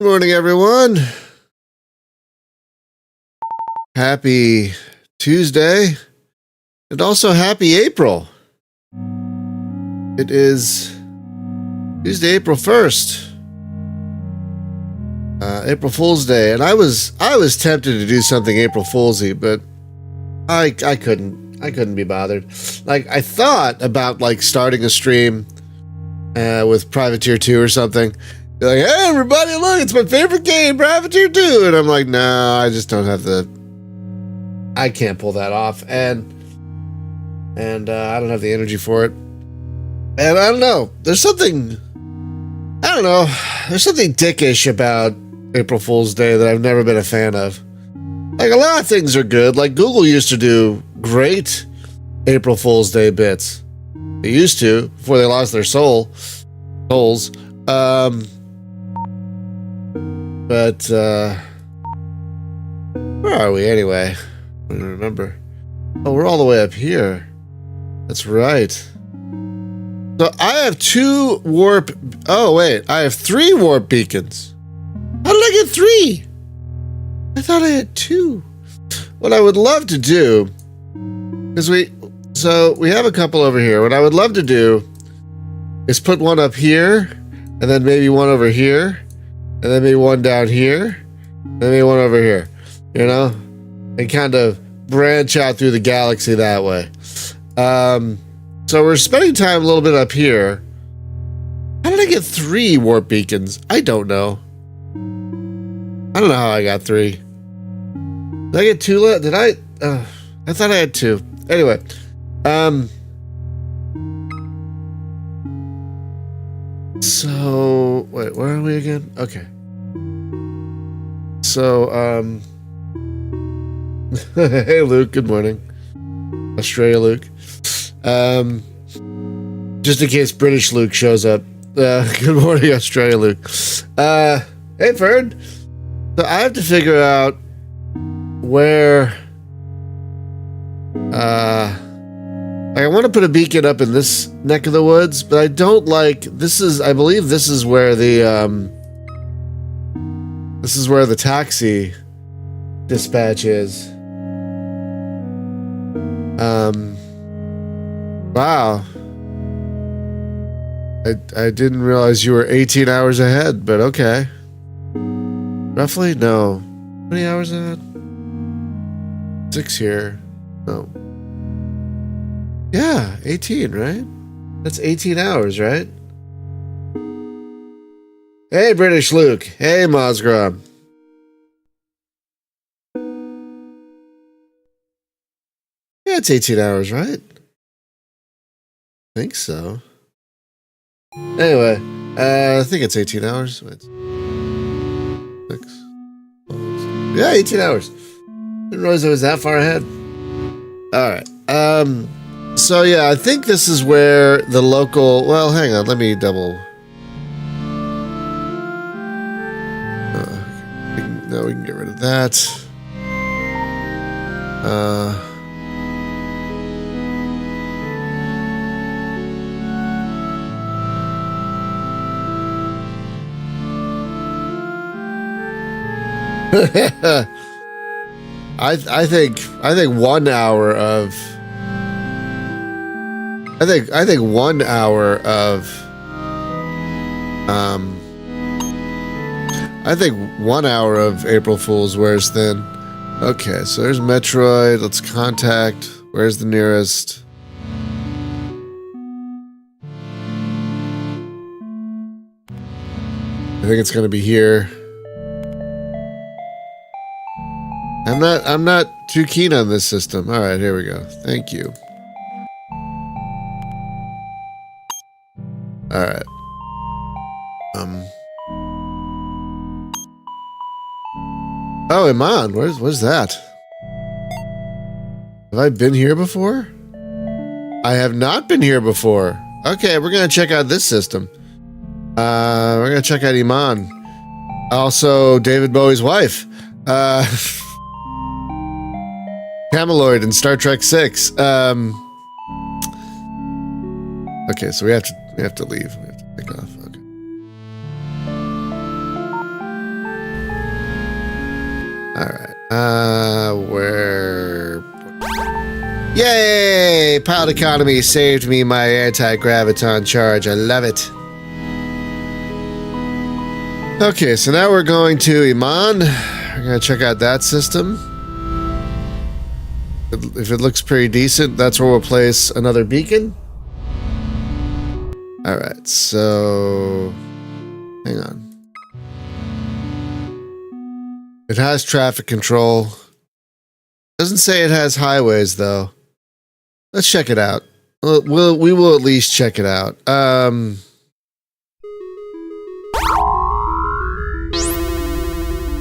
Good morning, everyone. Happy Tuesday, and also happy April. It is Tuesday, April 1st, April Fool's Day, and I was tempted to do something April Foolsy, but I couldn't be bothered. Like, I thought about starting a stream with Privateer 2 or something. Be like, hey everybody, look, it's my favorite game, Privateer 2, and I'm like, no, I just don't have I can't pull that off, and I don't have the energy for it. And I don't know, there's something dickish about April Fool's Day that I've never been a fan of. Like, a lot of things are good. Like, Google used to do great April Fool's Day bits. They used to, before they lost their souls. But where are we anyway? I don't remember. Oh, we're all the way up here. That's right. So I have two warp... Oh, wait. I have 3 warp beacons. How did I get 3? I thought I had 2. What I would love to do... Because we have a couple over here. What I would love to do is put one up here, and then maybe one over here, and then maybe one down here, and then maybe one over here. You know? And kind of branch out through the galaxy that way. So we're spending time a little bit up here. How did I get 3 warp beacons? I don't know. I don't know how I got 3. Did I get 2? Did I? I thought I had 2. Anyway. So, wait, where are we again? Okay. So, hey Luke, good morning. Australia Luke. Just in case British Luke shows up. Good morning, Australia Luke. Hey Ferd. So I have to figure out where I want to put a beacon up in this neck of the woods, but I don't like I believe this is where the taxi dispatch is. Wow. I didn't realize you were 18 hours ahead, but okay. Roughly? No. How many hours ahead? 6 here. No. Yeah, 18, right? That's 18 hours, right? Hey, British Luke. Hey, Mozgrom. Yeah, it's 18 hours, right? I think so. Anyway, I think it's 18 hours. Wait. 6. Yeah, 18 hours. Didn't realize I was that far ahead. Alright. So yeah, I think this is where the local... Well, hang on, let me double... No, we can get rid of that. I think 1 hour of I think 1 hour of I think 1 hour of April Fool's wears thin. Okay, so there's Metroid. Let's contact. Where's the nearest? I think it's gonna be here. I'm not too keen on this system. All right, here we go. Thank you. All right. Oh, Iman, where's that? Have I been here before? I have not been here before. Okay, we're gonna check out this system. We're gonna check out Iman. Also, David Bowie's wife. Cameloid in Star Trek 6. Okay, so we have to leave. We have to take off. Okay. Where? Yay! Pilot economy saved me my anti-graviton charge. I love it. Okay, so now we're going to Iman. We're going to check out that system. If it looks pretty decent, that's where we'll place another beacon. Alright, so... hang on. It has traffic control. Doesn't say it has highways, though. Let's check it out. We will at least check it out.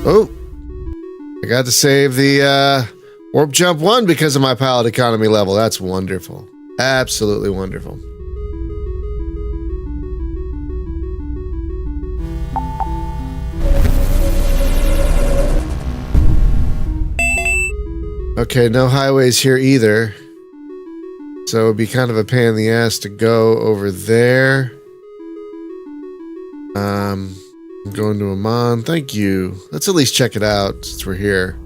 Oh, I got to save the warp jump 1 because of my pilot economy level. That's wonderful. Absolutely wonderful. Okay, no highways here either. So it'd be kind of a pain in the ass to go over there. I'm going to Amman. Thank you. Let's at least check it out since we're here.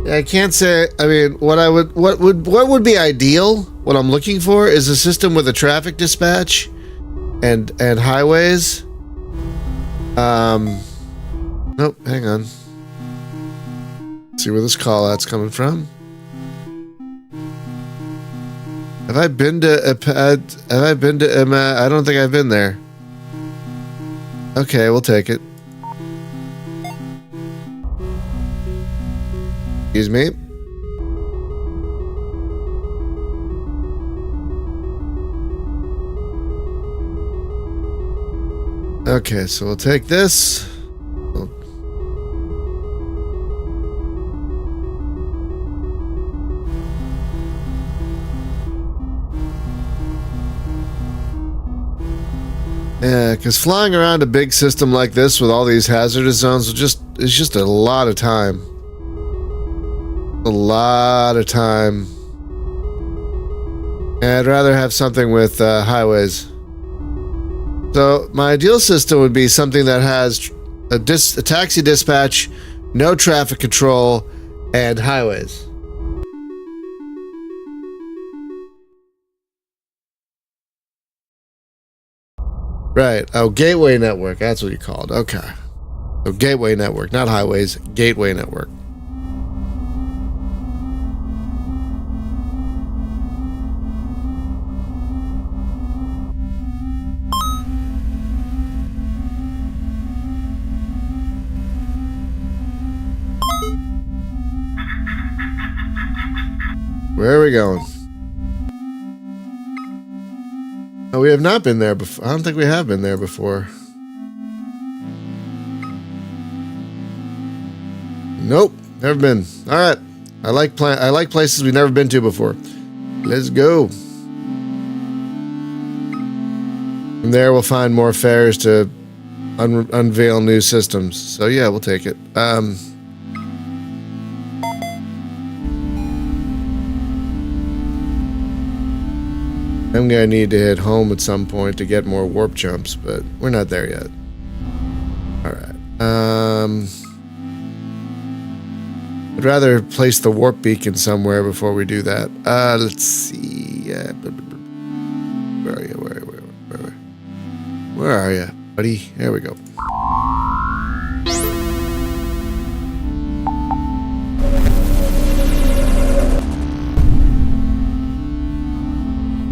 I can't say. I mean, what would be ideal? What I'm looking for is a system with a traffic dispatch and highways. Nope. Hang on. Let's see where this call out's coming from. Have I been to I don't think I've been there. Okay, we'll take it. Excuse me. Okay, so we'll take this. Yeah, because flying around a big system like this with all these hazardous zones is just a lot of time. A lot of time. And I'd rather have something with highways. So my ideal system would be something that has a taxi dispatch, no traffic control, and highways. Right. Oh, gateway network. That's what you called. Okay. So gateway network, not highways. Gateway network. Where are we going? Oh, we have not been there before. I don't think we have been there before. Nope, never been. All right, I like places we've never been to before. Let's go. From there, we'll find more fares to unveil new systems. So yeah, we'll take it. I'm gonna need to hit home at some point to get more warp jumps, but we're not there yet. Alright. I'd rather place the warp beacon somewhere before we do that. Let's see. Where are you? Where are you, buddy? There we go.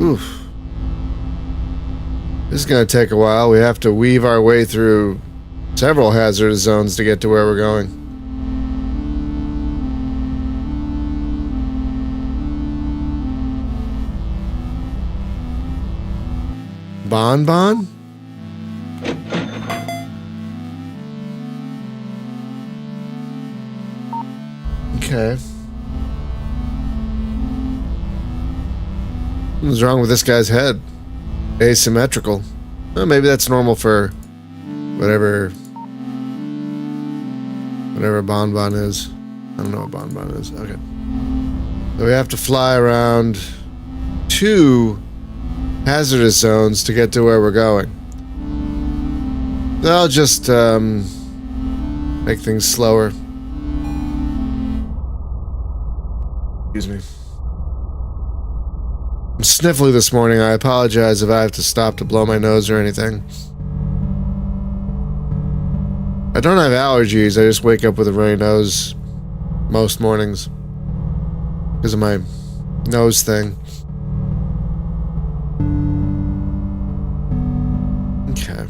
Oof. This is going to take a while. We have to weave our way through several hazardous zones to get to where we're going. Bon? Okay. What's wrong with this guy's head? Asymmetrical. Well, maybe that's normal for whatever Bon is. I don't know what Bon is. Okay. So we have to fly around 2 hazardous zones to get to where we're going. I'll just make things slower. Excuse me. I'm sniffly this morning. I apologize if I have to stop to blow my nose or anything. I don't have allergies. I just wake up with a runny nose most mornings because of my nose thing. Okay.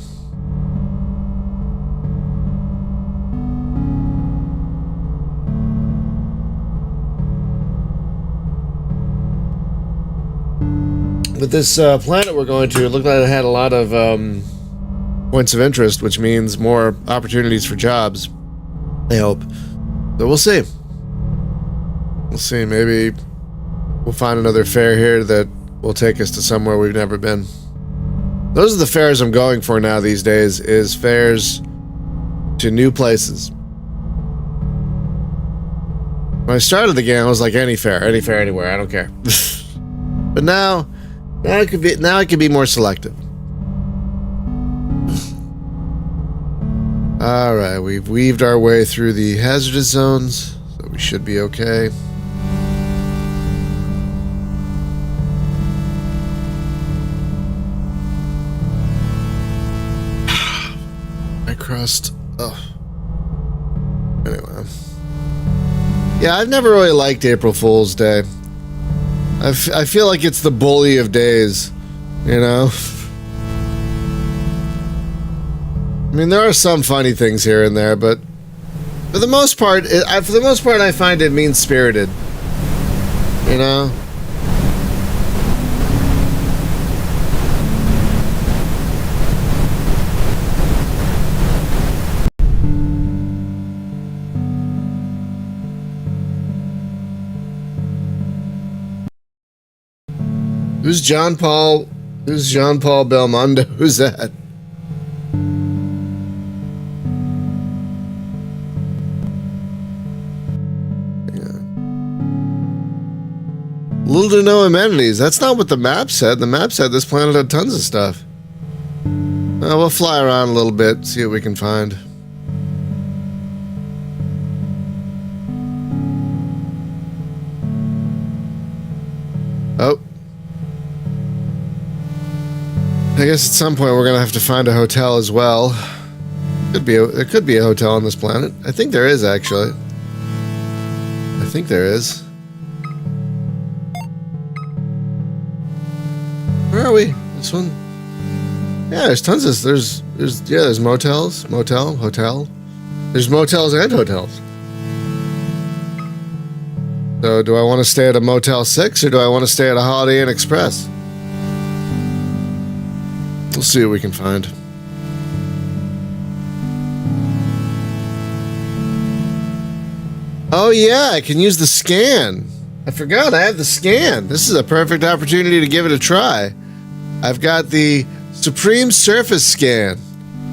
With this planet we're going to, it looked like it had a lot of points of interest, which means more opportunities for jobs, I hope. So we'll see. We'll see. Maybe we'll find another fair here that will take us to somewhere we've never been. Those are the fairs I'm going for now these days, is fairs to new places. When I started the game, I was like, any fair, anywhere, I don't care. But now I could be more selective. Alright, we've weaved our way through the hazardous zones, so we should be okay. I crossed... Oh. Anyway. Yeah, I've never really liked April Fool's Day. I feel like it's the bully of days, you know? I mean, there are some funny things here and there, but for the most part, I find it mean-spirited, you know? Who's John Paul Belmondo? Who's that? Yeah. Little to no amenities. That's not what the map said. The map said this planet had tons of stuff. We'll fly around a little bit, see what we can find. Oh. I guess at some point we're gonna have to find a hotel as well. There could be a hotel on this planet. I think there is, actually. I think there is. Where are we? This one? Yeah, there's tons of... There's motels, hotel. There's motels and hotels. So do I want to stay at a Motel 6 or do I want to stay at a Holiday Inn Express? We'll see what we can find. Oh yeah, I can use the scan. I forgot I have the scan. This is a perfect opportunity to give it a try. I've got the Supreme Surface Scan.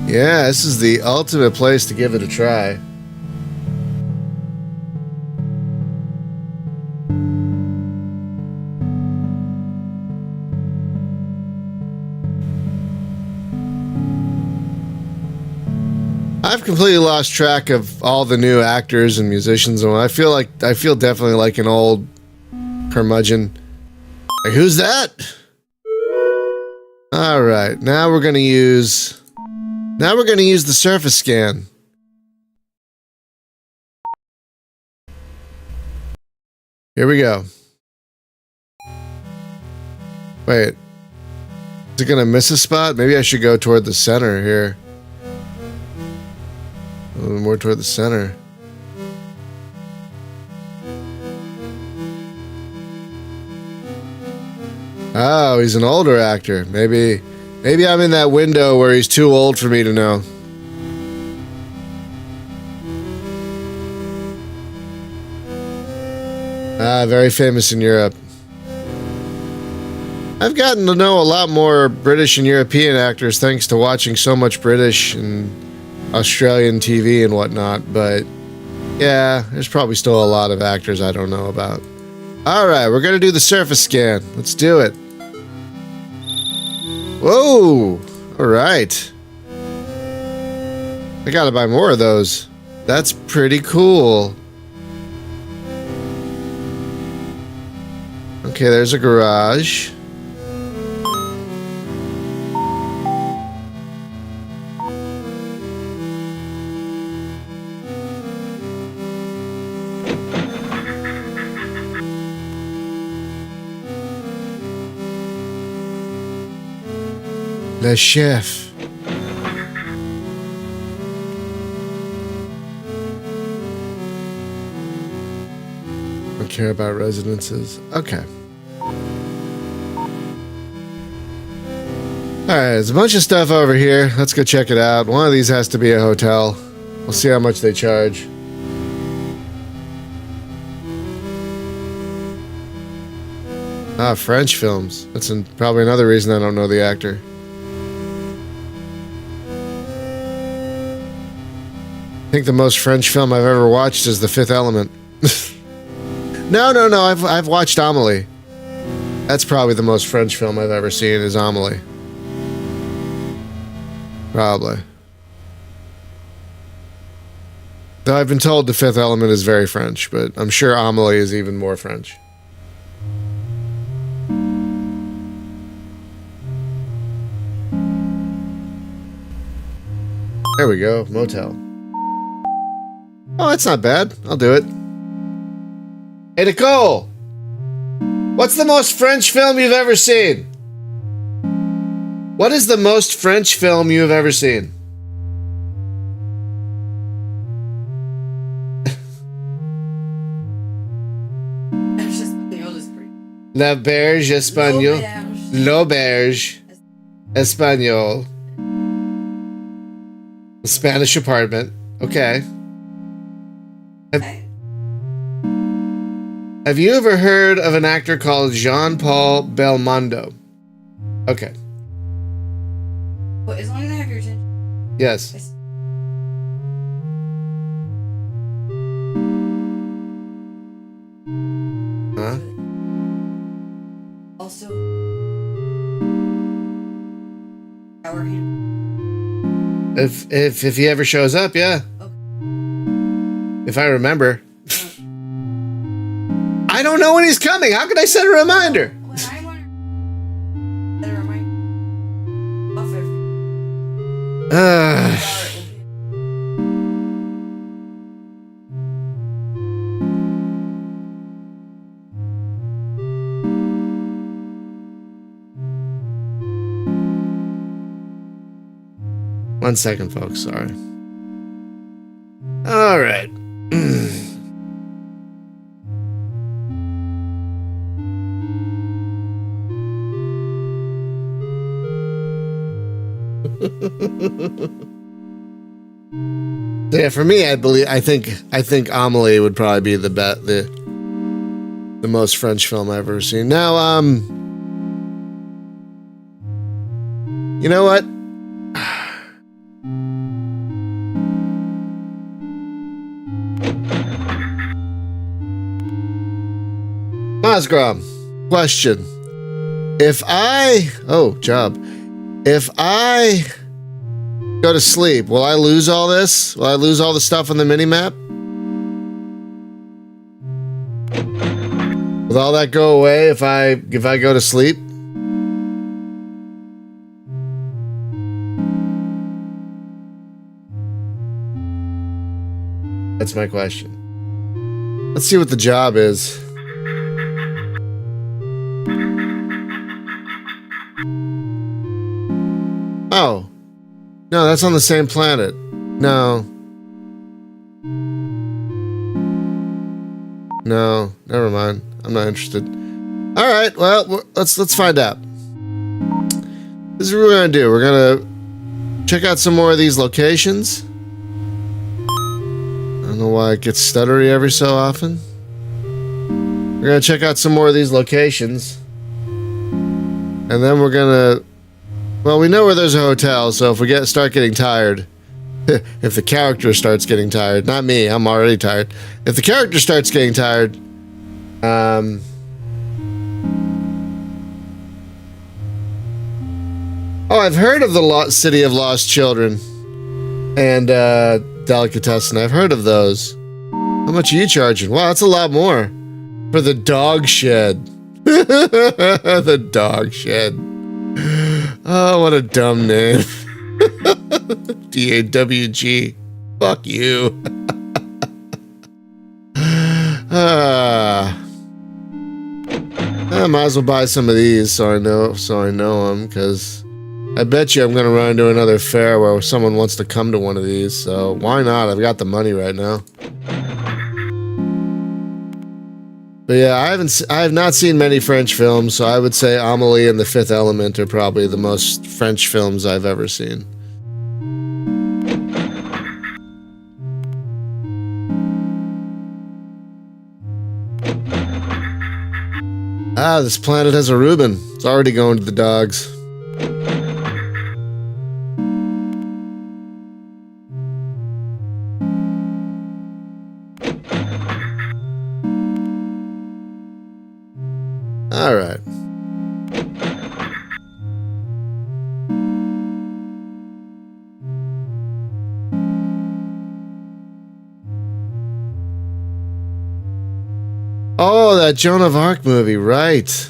Yeah, this is the ultimate place to give it a try. I've completely lost track of all the new actors and musicians, and I feel definitely like an old curmudgeon. Like, who's that? All right, now we're gonna use the surface scan. Here we go. Wait, is it gonna miss a spot? Maybe I should go toward the center here. A little more toward the center. Oh, he's an older actor. Maybe I'm in that window where he's too old for me to know. Ah, very famous in Europe. I've gotten to know a lot more British and European actors thanks to watching so much British and Australian TV and whatnot, but yeah, there's probably still a lot of actors I don't know about. All right, we're gonna do the surface scan. Let's do it. Whoa! All right. I gotta buy more of those. That's pretty cool. Okay, there's a garage. Le chef. Don't care about residences. Okay. Alright, there's a bunch of stuff over here. Let's go check it out. One of these has to be a hotel. We'll see how much they charge. Ah, French films. That's probably another reason I don't know the actor. I think the most French film I've ever watched is The Fifth Element. No. I've watched Amelie. That's probably the most French film I've ever seen is Amelie. Probably. Though I've been told The Fifth Element is very French, but I'm sure Amelie is even more French. There we go, motel. Oh, that's not bad. I'll do it. Hey, Nicole! What's the most French film you've ever seen? What is the most French film you've ever seen? La Berge Espagnole. L'Auberge Espagnole. The Spanish Apartment. Okay. Have you ever heard of an actor called Jean-Paul Belmondo? Okay. Well, as long as I have your attention. Yes. Huh? Also, power hand. If he ever shows up, yeah. Okay. If I remember. I don't know when he's coming. How can I set a reminder? When I want to set a reminder off One second, folks. Sorry. All right. So yeah, for me, I think Amelie would probably be the most French film I've ever seen. Now, you know what? Mosgrom, question. If I go to sleep, will I lose all this? Will I lose all the stuff on the mini-map? Will all that go away if I go to sleep? That's my question. Let's see what the job is. Oh. No, that's on the same planet. No. No, never mind. I'm not interested. All right, well, let's find out. This is what we're gonna do. We're gonna check out some more of these locations. I don't know why it gets stuttery every so often. We're gonna check out some more of these locations, and then we're gonna. Well, we know where there's a hotel, so if we start getting tired, if the character starts getting tired, not me, I'm already tired. If the character starts getting tired, Oh, I've heard of the City of Lost Children and Delicatessen. I've heard of those. How much are you charging? Wow, that's a lot more. For the dog shed. The dog shed. Oh, what a dumb name. DAWG. Fuck you. I might as well buy some of these so I know them, because I bet you I'm going to run into another fair where someone wants to come to one of these, so why not? I've got the money right now. But yeah, I have not seen many French films, so I would say Amelie and The Fifth Element are probably the most French films I've ever seen. Ah, this planet has a Reuben. It's already going to the dogs. All right. Oh, that Joan of Arc movie, right.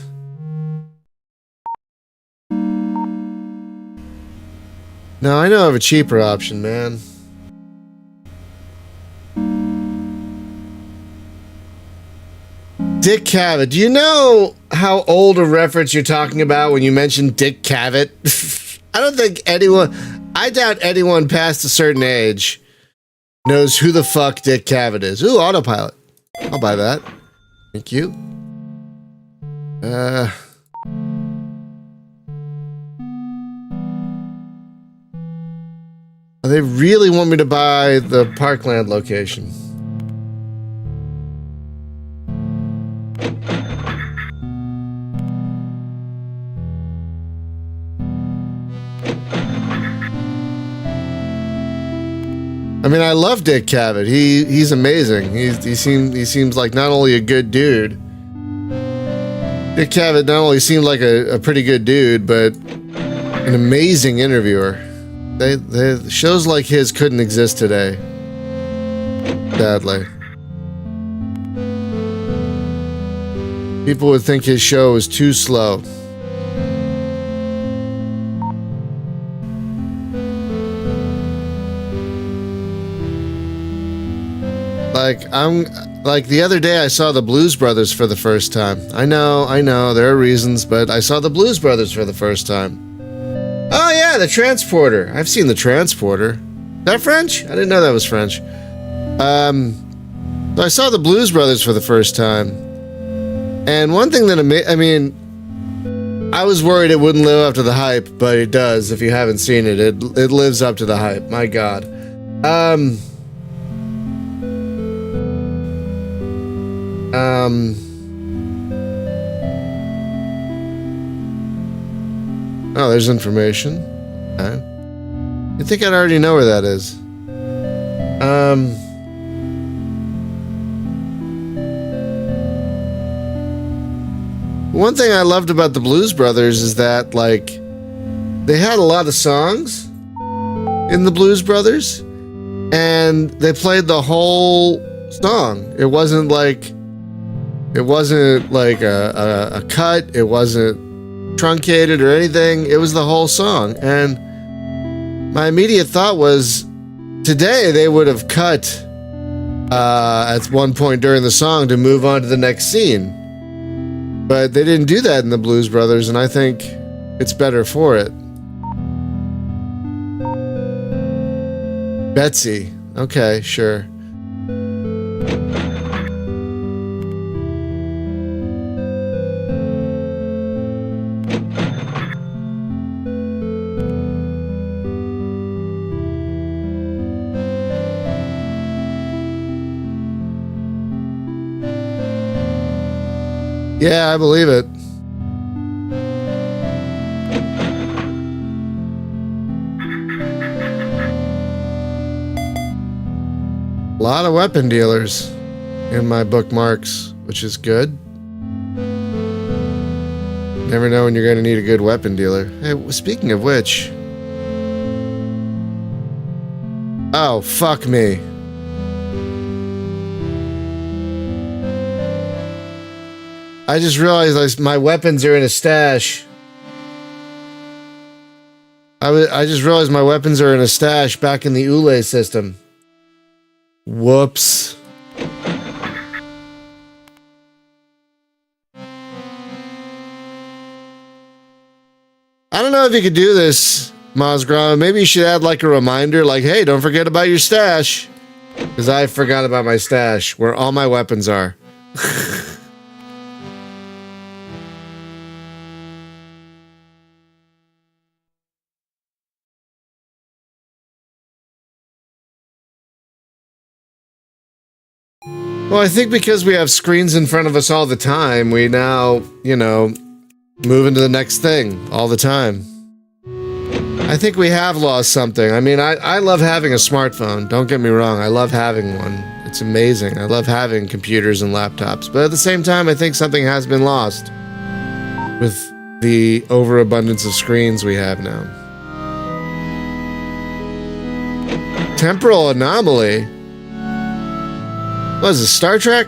Now, I know of a cheaper option, man. Dick Cavett. Do you know how old a reference you're talking about when you mention Dick Cavett? I don't think I doubt anyone past a certain age knows who the fuck Dick Cavett is. Ooh, autopilot. I'll buy that. Thank you. They really want me to buy the Parkland location. I mean, I love Dick Cavett. He's amazing. He seems like not only a good dude. Dick Cavett not only seemed like a pretty good dude, but an amazing interviewer. Shows like his couldn't exist today. Sadly. People would think his show was too slow. Like the other day I saw the Blues Brothers for the first time. I know, there are reasons, but I saw the Blues Brothers for the first time. Oh yeah, the Transporter. I've seen the Transporter. Is that French? I didn't know that was French. So I saw the Blues Brothers for the first time. And one thing that I was worried it wouldn't live up to the hype, but it does. If you haven't seen it, it lives up to the hype. My God. Oh, there's information. Okay. You'd think I'd already know where that is. One thing I loved about the Blues Brothers is that, like, they had a lot of songs in the Blues Brothers, and they played the whole song. It wasn't like a cut. It wasn't truncated or anything. It was the whole song. And my immediate thought was, today they would have cut at one point during the song to move on to the next scene. But they didn't do that in the Blues Brothers, and I think it's better for it. Betsy. Okay, sure. Yeah, I believe it. A lot of weapon dealers in my bookmarks, which is good. Never know when you're going to need a good weapon dealer. Hey, speaking of which... Oh, fuck me. I just realized my weapons are in a stash. I just realized my weapons are in a stash back in the Ule system. Whoops. I don't know if you could do this, Mozgrom. Maybe you should add like a reminder, like, hey, don't forget about your stash. Because I forgot about my stash, where all my weapons are. Well, I think because we have screens in front of us all the time, we now, you know, move into the next thing all the time. I think we have lost something. I mean, I love having a smartphone. Don't get me wrong. I love having one. It's amazing. I love having computers and laptops. But at the same time, I think something has been lost with the overabundance of screens we have now. Temporal anomaly? What is this, Star Trek?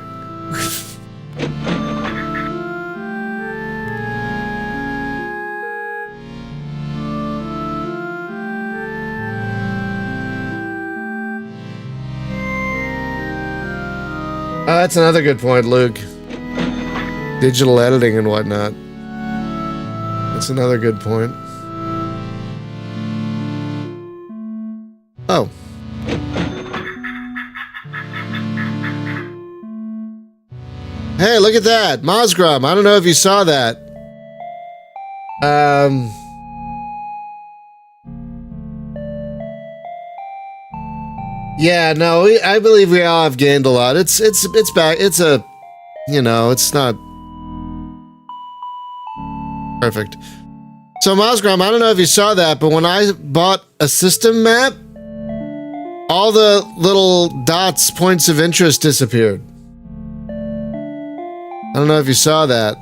That's another good point, Luke. Digital editing and whatnot. That's another good point. Oh. Hey, look at that. Mozgrom. I don't know if you saw that. Yeah, no, I believe we all have gained a lot. It's back. It's a, you know, it's not perfect. So Mozgrom, I don't know if you saw that, but when I bought a system map, all the little dots, points of interest disappeared. I don't know if you saw that.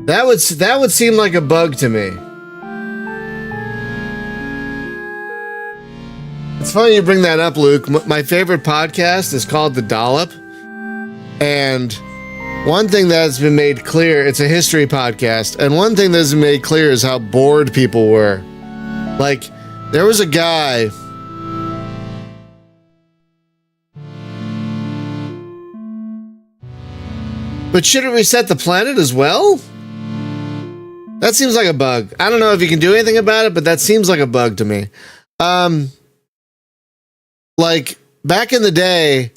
That would seem like a bug to me. It's funny you bring that up, Luke. My favorite podcast is called The Dollop. And one thing that's been made clear, it's a history podcast, and one thing that's been made clear is how bored people were. Like, there was a guy... But should it reset the planet as well? That seems like a bug. I don't know if you can do anything about it, but that seems like a bug to me. Like, back in the day,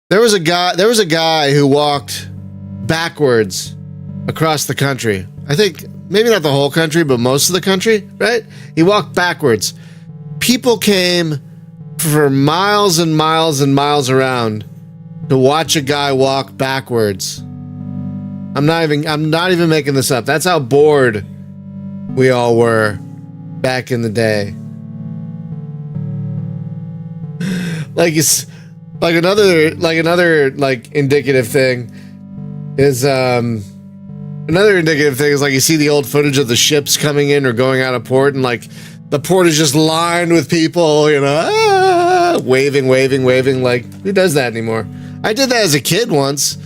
there was a guy who walked backwards across the country. I think maybe not the whole country, but most of the country, right? He walked backwards. People came for miles and miles and miles around to watch a guy walk backwards. I'm not even making this up. That's how bored we all were back in the day. Another indicative thing is like you see the old footage of the ships coming in or going out of port, and like the port is just lined with people, you know, waving. Like, who does that anymore? I did that as a kid once.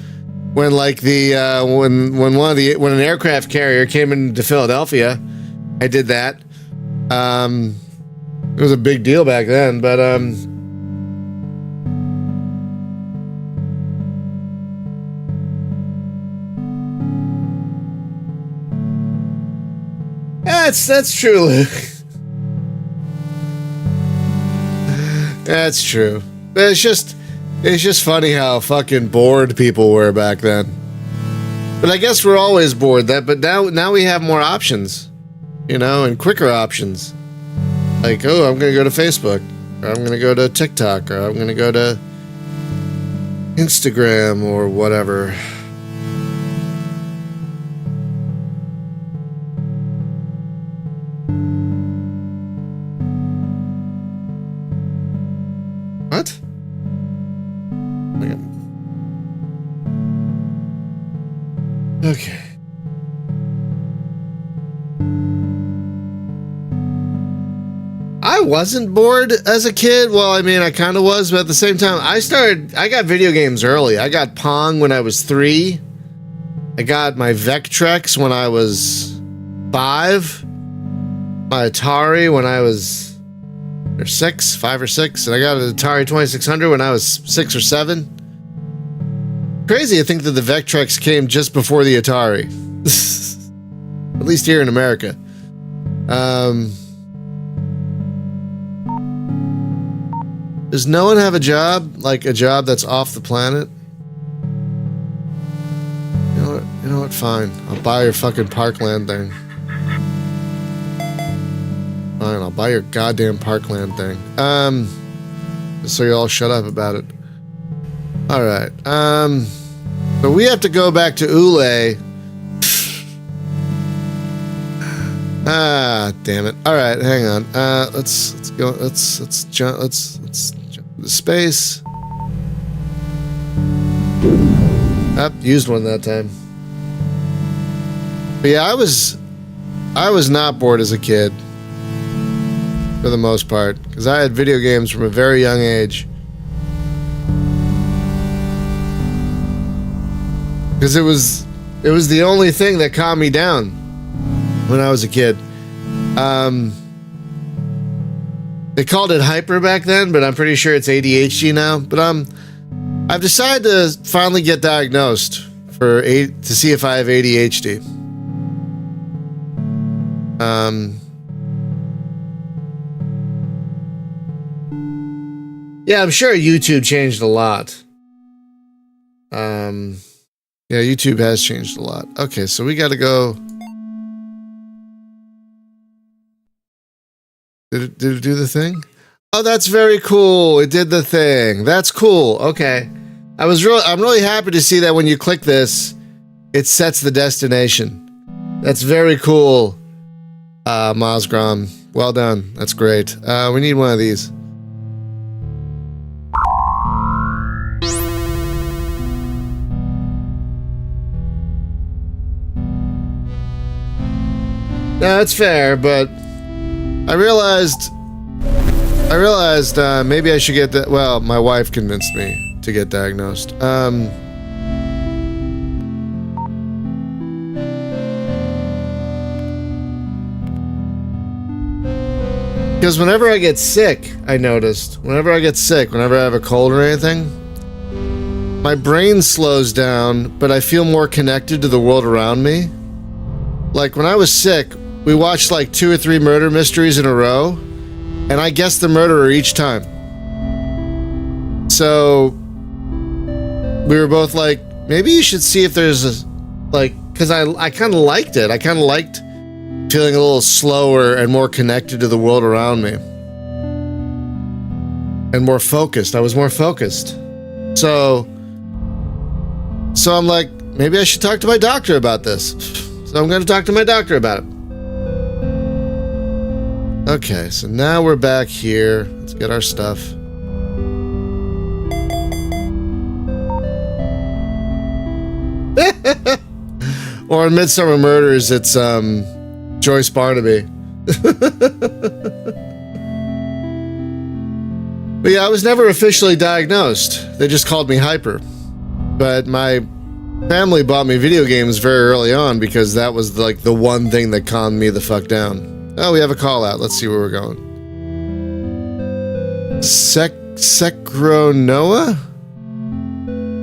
When like when an aircraft carrier came into Philadelphia, I did that. It was a big deal back then, but that's true, Luke. That's true. It's just funny how fucking bored people were back then. But I guess we're always bored. But now we have more options, you know, and quicker options. Like, oh, I'm gonna go to Facebook, or I'm gonna go to TikTok, or I'm gonna go to Instagram, or whatever. Okay. I wasn't bored as a kid. Well, I mean, I kind of was, but at the same time, I got video games early. I got Pong when I was 3. I got my Vectrex when I was 5. My Atari when I was 5 or 6. And I got an Atari 2600 when I was 6 or 7. Crazy to think that the Vectrex came just before the Atari. At least here in America. Does no one have a job? Like a job that's off the planet? You know what? Fine. I'll buy your fucking Parkland thing. Fine, I'll buy your goddamn Parkland thing. So you all shut up about it. Alright. So we have to go back to Ule. Ah, damn it. Alright, hang on. Let's go. Let's jump to space. Used one that time. But yeah, I was not bored as a kid. For the most part. Because I had video games from a very young age. Because it was the only thing that calmed me down when I was a kid. They called it hyper back then, but I'm pretty sure it's ADHD now. But I've decided to finally get diagnosed to see if I have ADHD. Yeah, I'm sure YouTube changed a lot. Yeah, YouTube has changed a lot. Okay, so we got to go. Did it do the thing? Oh, that's very cool. It did the thing. That's cool. Okay. I'm really happy to see that when you click this, it sets the destination. That's very cool. Mosgrom. Well done. That's great. We need one of these. No, it's fair, but I realized maybe I should get that. Well, my wife convinced me to get diagnosed. Because whenever I get sick, I noticed, whenever I have a cold or anything, my brain slows down, but I feel more connected to the world around me. Like when I was sick, we watched like 2 or 3 murder mysteries in a row, and I guessed the murderer each time. So we were both like, maybe you should see if there's a, like, because I kind of liked it. I kind of liked feeling a little slower and more connected to the world around me. And more focused. I was more focused. So I'm like, maybe I should talk to my doctor about this. So I'm going to talk to my doctor about it. Okay, so now we're back here. Let's get our stuff. Or in Midsummer Murders, it's Joyce Barnaby. But yeah, I was never officially diagnosed. They just called me hyper. But my family bought me video games very early on because that was like the one thing that calmed me the fuck down. Oh, we have a call out. Let's see where we're going. Secronoa?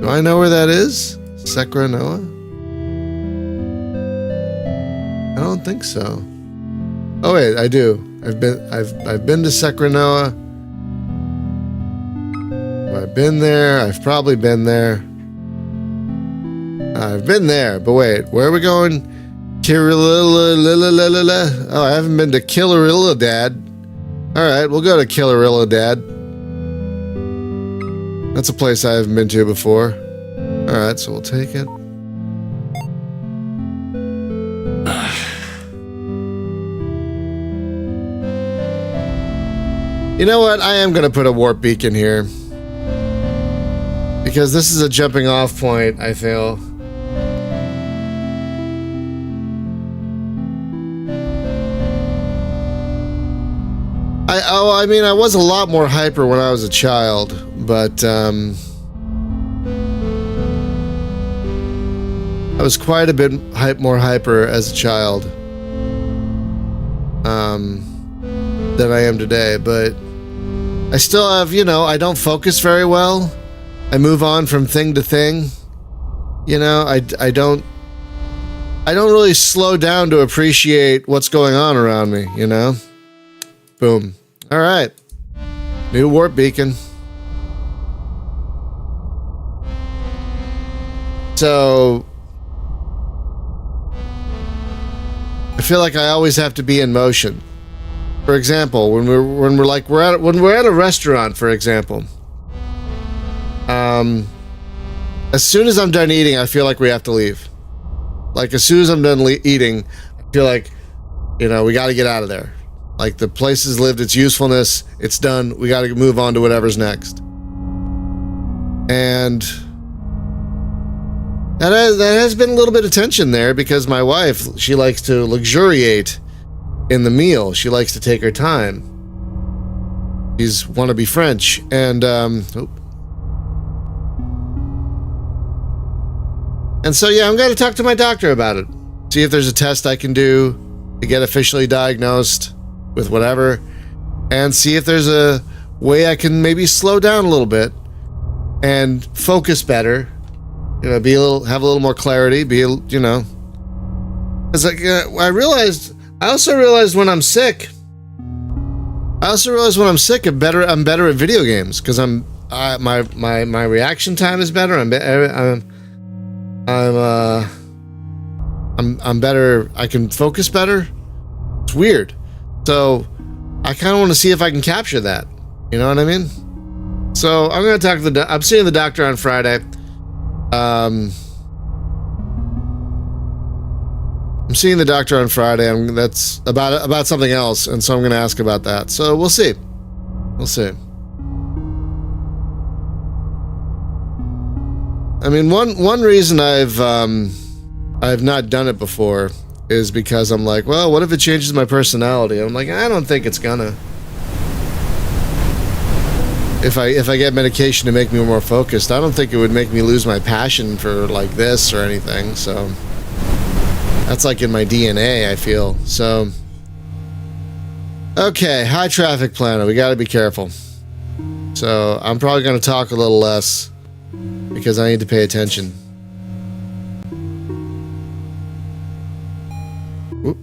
Do I know where that is? Secronoa? I don't think so. Oh wait, I do. I've been to Secronoa. Have I been there? I've probably been there. I've been there, but wait, where are we going? Kirililla. Oh, I haven't been to Killarilladad. Alright, we'll go to Killarilladad. That's a place I haven't been to before. Alright, so we'll take it. You know what? I am going to put a warp beacon here. Because this is a jumping off point, I feel. I mean, I was a lot more hyper when I was a child, but I was quite a bit more hyper as a child than I am today. But I still have, I don't focus very well. I move on from thing to thing. I don't really slow down to appreciate what's going on around me, Boom. All right. New warp beacon. So I feel like I always have to be in motion. For example, when we're at a restaurant, for example. As soon as I'm done eating, I feel like we have to leave. Like, as soon as I'm done eating, I feel like, we got to get out of there. Like, the place has lived its usefulness. It's done. We got to move on to whatever's next. And that has been a little bit of tension there because my wife, she likes to luxuriate in the meal. She likes to take her time. She's wannabe French. And, And so, yeah, I'm going to talk to my doctor about it. See if there's a test I can do to get officially diagnosed with whatever. And see if there's a way I can maybe slow down a little bit and focus better. Have a little more clarity. It's like, I also realized when I'm sick. I'm better at video games because my reaction time is better. I'm better. I can focus better. It's weird. So I kind of want to see if I can capture that. You know what I mean? So I'm going to talk to I'm seeing the doctor on Friday. I'm seeing the doctor on Friday. That's about something else. And so I'm going to ask about that. So we'll see. I mean, one reason I've not done it before is because I'm like, well, what if it changes my personality? I'm like, I don't think it's gonna. If I get medication to make me more focused, I don't think it would make me lose my passion for like this or anything. So that's like in my DNA, I feel. So okay, high traffic planet. We got to be careful. So I'm probably going to talk a little less. Because I need to pay attention. Whoop.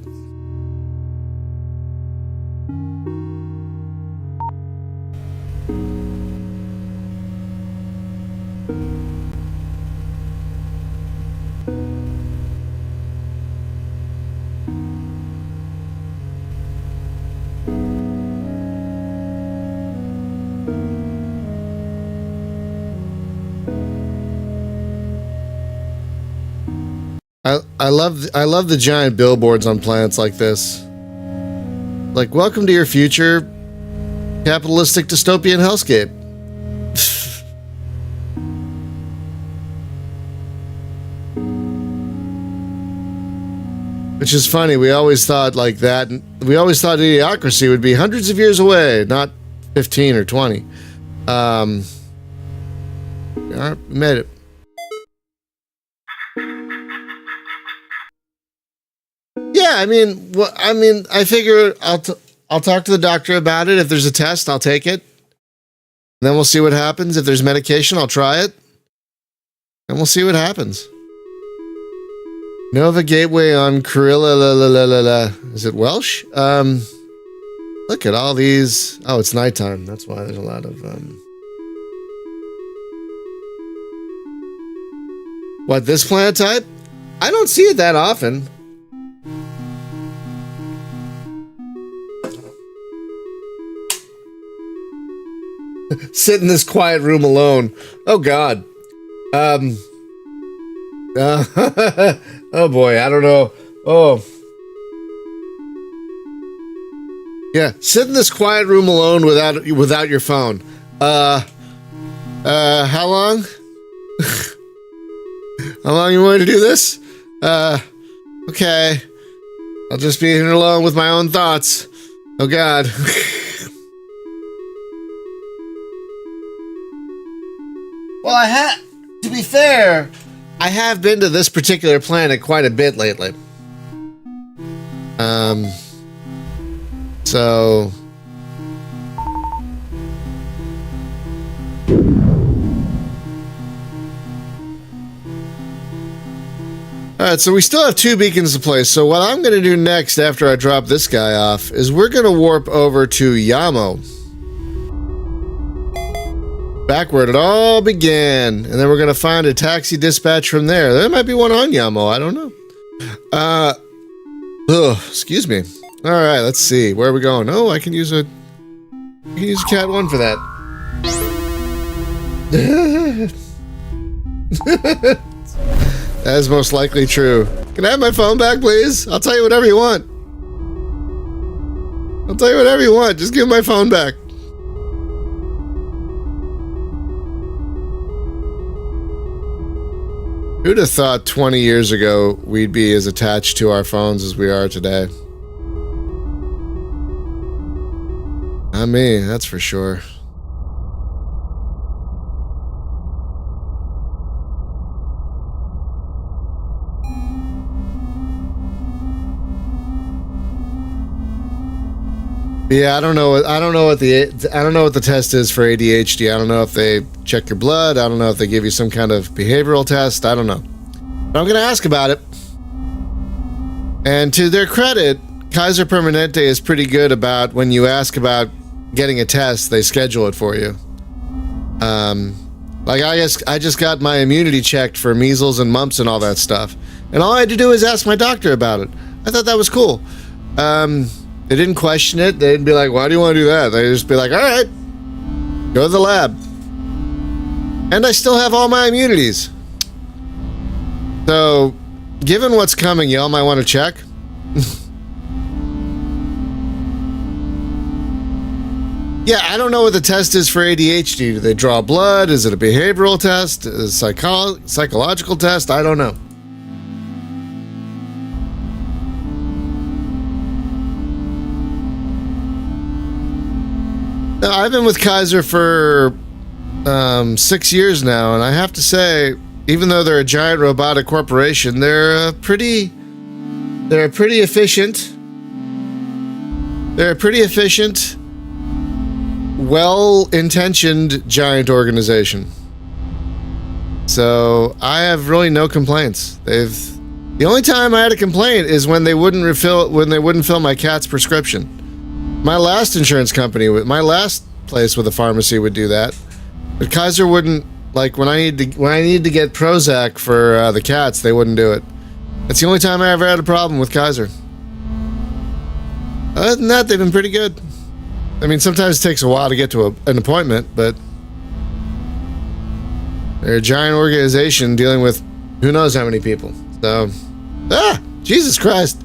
I love the giant billboards on planets like this. Like, welcome to your future capitalistic dystopian hellscape. Which is funny. We always thought like that. We always thought idiocracy would be hundreds of years away, not 15 or 20. All right, we made it. Yeah, I figure I'll talk to the doctor about it. If there's a test, I'll take it. Then we'll see what happens. If there's medication, I'll try it. And we'll see what happens. Nova Gateway on Kurilla. Is it Welsh? Look at all these. Oh, it's nighttime. That's why there's a lot of What, this planet type? I don't see it that often. Sit in this quiet room alone. Oh God. Oh boy, I don't know. Oh. Yeah, sit in this quiet room alone without your phone. How long? How long you want to do this? Okay. I'll just be here alone with my own thoughts. Oh God. Well, to be fair, I have been to this particular planet quite a bit lately. So... Alright, so we still have 2 beacons to place. So what I'm going to do next after I drop this guy off is we're going to warp over to Yamo. Back where it all began. And then we're going to find a taxi dispatch from there. There might be one on Yamo. I don't know. Excuse me. Alright, let's see. Where are we going? Oh, I can use a Cat 1 for that. That is most likely true. Can I have my phone back, please? I'll tell you whatever you want. I'll tell you whatever you want. Just give me my phone back. Who'd have thought 20 years ago we'd be as attached to our phones as we are today? Not me, that's for sure. Yeah, I don't know what the test is for ADHD. I don't know if they check your blood. I don't know if they give you some kind of behavioral test. I don't know. But I'm going to ask about it. And to their credit, Kaiser Permanente is pretty good about when you ask about getting a test, they schedule it for you. Like I just got my immunity checked for measles and mumps and all that stuff. And all I had to do is ask my doctor about it. I thought that was cool. They didn't question it. They didn't be like, why do you want to do that? They just be like, all right, go to the lab. And I still have all my immunities. So, given what's coming, y'all might want to check. Yeah, I don't know what the test is for ADHD. Do they draw blood? Is it a behavioral test? A psychological test? I don't know. Now, I've been with Kaiser for 6 years now, and I have to say, even though they're a giant robotic corporation, they're pretty efficient. They're a pretty efficient, well-intentioned giant organization. So I have really no complaints. The only time I had a complaint is when they wouldn't fill my cat's prescription. My last insurance company, my last place with a pharmacy would do that, but Kaiser wouldn't. Like when I needed to get Prozac for the cats, they wouldn't do it. That's the only time I ever had a problem with Kaiser. Other than that, they've been pretty good. I mean, sometimes it takes a while to get to an appointment, but they're a giant organization dealing with who knows how many people. So, Jesus Christ.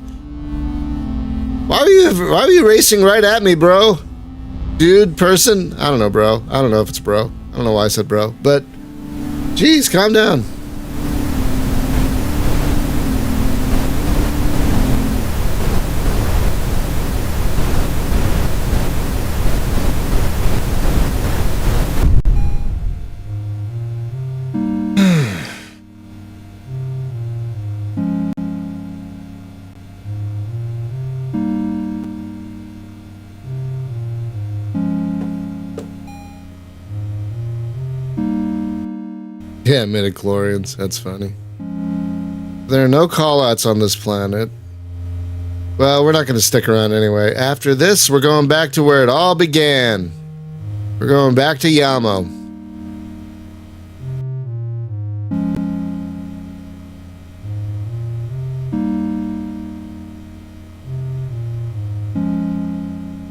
Why were you racing right at me, bro? Dude, person? I don't know, bro. I don't know if it's bro. I don't know why I said bro, but jeez, calm down. Yeah, midichlorians. That's funny. There are no callouts on this planet. Well, we're not going to stick around anyway. After this, we're going back to where it all began. We're going back to Yamo.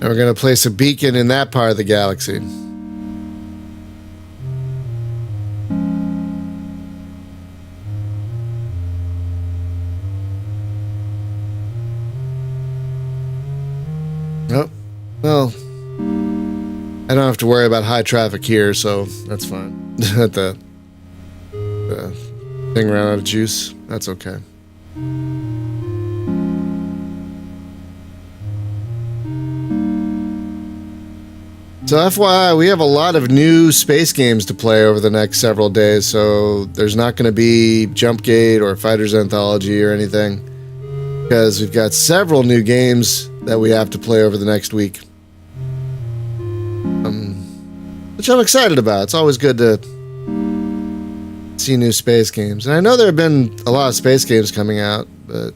And we're going to place a beacon in that part of the galaxy. Oh, well, I don't have to worry about high traffic here, so that's fine. the thing ran out of juice. That's okay. So FYI, we have a lot of new space games to play over the next several days, so there's not going to be Jumpgate or Fighter's Anthology or anything, because we've got several new games that we have to play over the next week. Which I'm excited about. It's always good to see new space games. And I know there have been a lot of space games coming out, but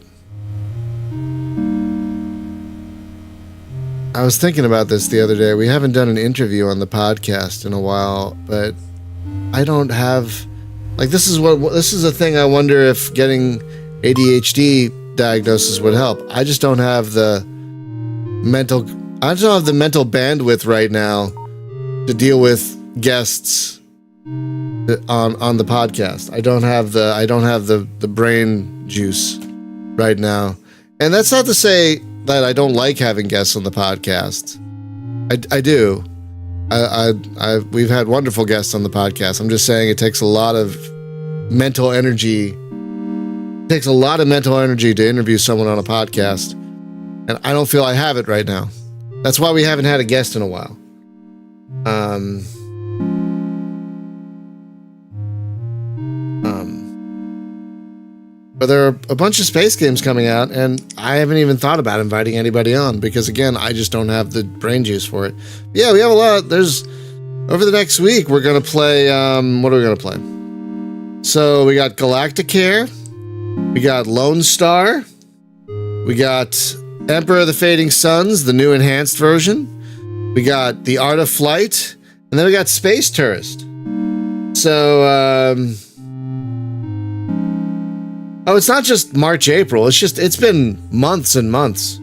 I was thinking about this the other day. We haven't done an interview on the podcast in a while, but I don't have this is a thing I wonder if getting ADHD diagnosis would help. I just don't have the mental bandwidth right now to deal with guests on the podcast. I don't have the brain juice right now. And that's not to say that I don't like having guests on the podcast. I do. We've had wonderful guests on the podcast. I'm just saying it takes a lot of mental energy. It takes a lot of mental energy to interview someone on a podcast. And I don't feel I have it right now. That's why we haven't had a guest in a while. But there are a bunch of space games coming out, and I haven't even thought about inviting anybody on because, again, I just don't have the brain juice for it. But yeah, we have a lot. Over the next week, we're going to play, what are we going to play? So we got Galacticare, we got Lone Star, we got Emperor of the Fading Suns, the new enhanced version, we got The Art of Flight, and then we got Space Tourist. So, it's not just March, April. It's been months and months.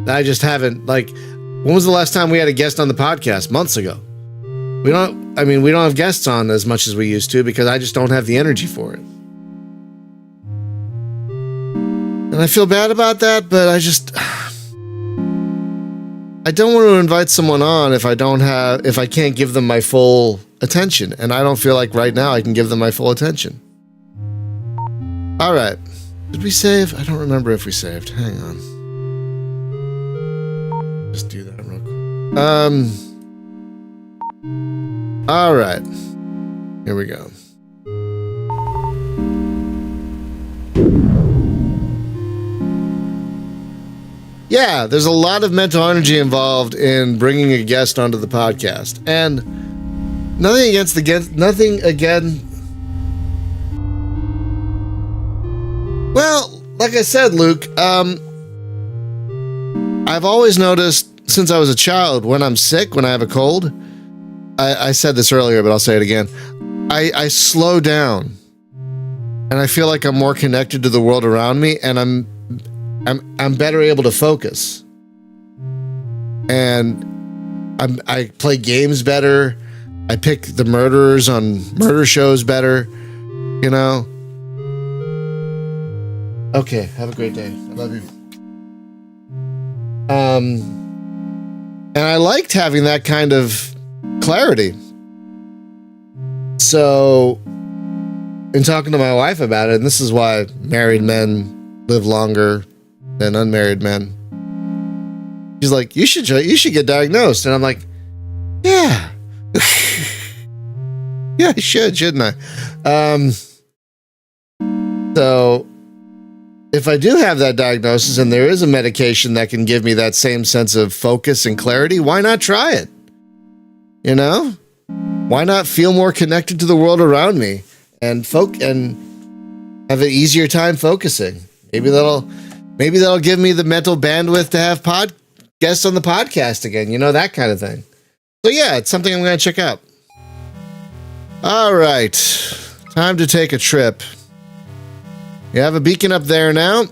I just haven't, when was the last time we had a guest on the podcast? Months ago. We don't have guests on as much as we used to because I just don't have the energy for it. And I feel bad about that, but I don't want to invite someone on if I can't give them my full attention. And I don't feel like right now I can give them my full attention. All right. Did we save? I don't remember if we saved. Hang on. Just do that real quick. All right. Here we go. Yeah, there's a lot of mental energy involved in bringing a guest onto the podcast. And nothing again. Well, like I said, Luke, I've always noticed since I was a child, when I'm sick, when I have a cold, I said this earlier, but I'll say it again. I slow down and I feel like I'm more connected to the world around me, and I'm better able to focus. And I play games better. I pick the murderers on murder shows better, you know? Okay, have a great day. I love you. And I liked having that kind of clarity. So, in talking to my wife about it, and this is why married men live longer than unmarried men. She's like, you should get diagnosed. And I'm like, yeah. Yeah, I shouldn't I? So, if I do have that diagnosis and there is a medication that can give me that same sense of focus and clarity, why not try it? You know? Why not feel more connected to the world around me and have an easier time focusing? Maybe that'll give me the mental bandwidth to have guests on the podcast again, you know, that kind of thing. So yeah, it's something I'm going to check out. All right. Time to take a trip. You have a beacon up there now.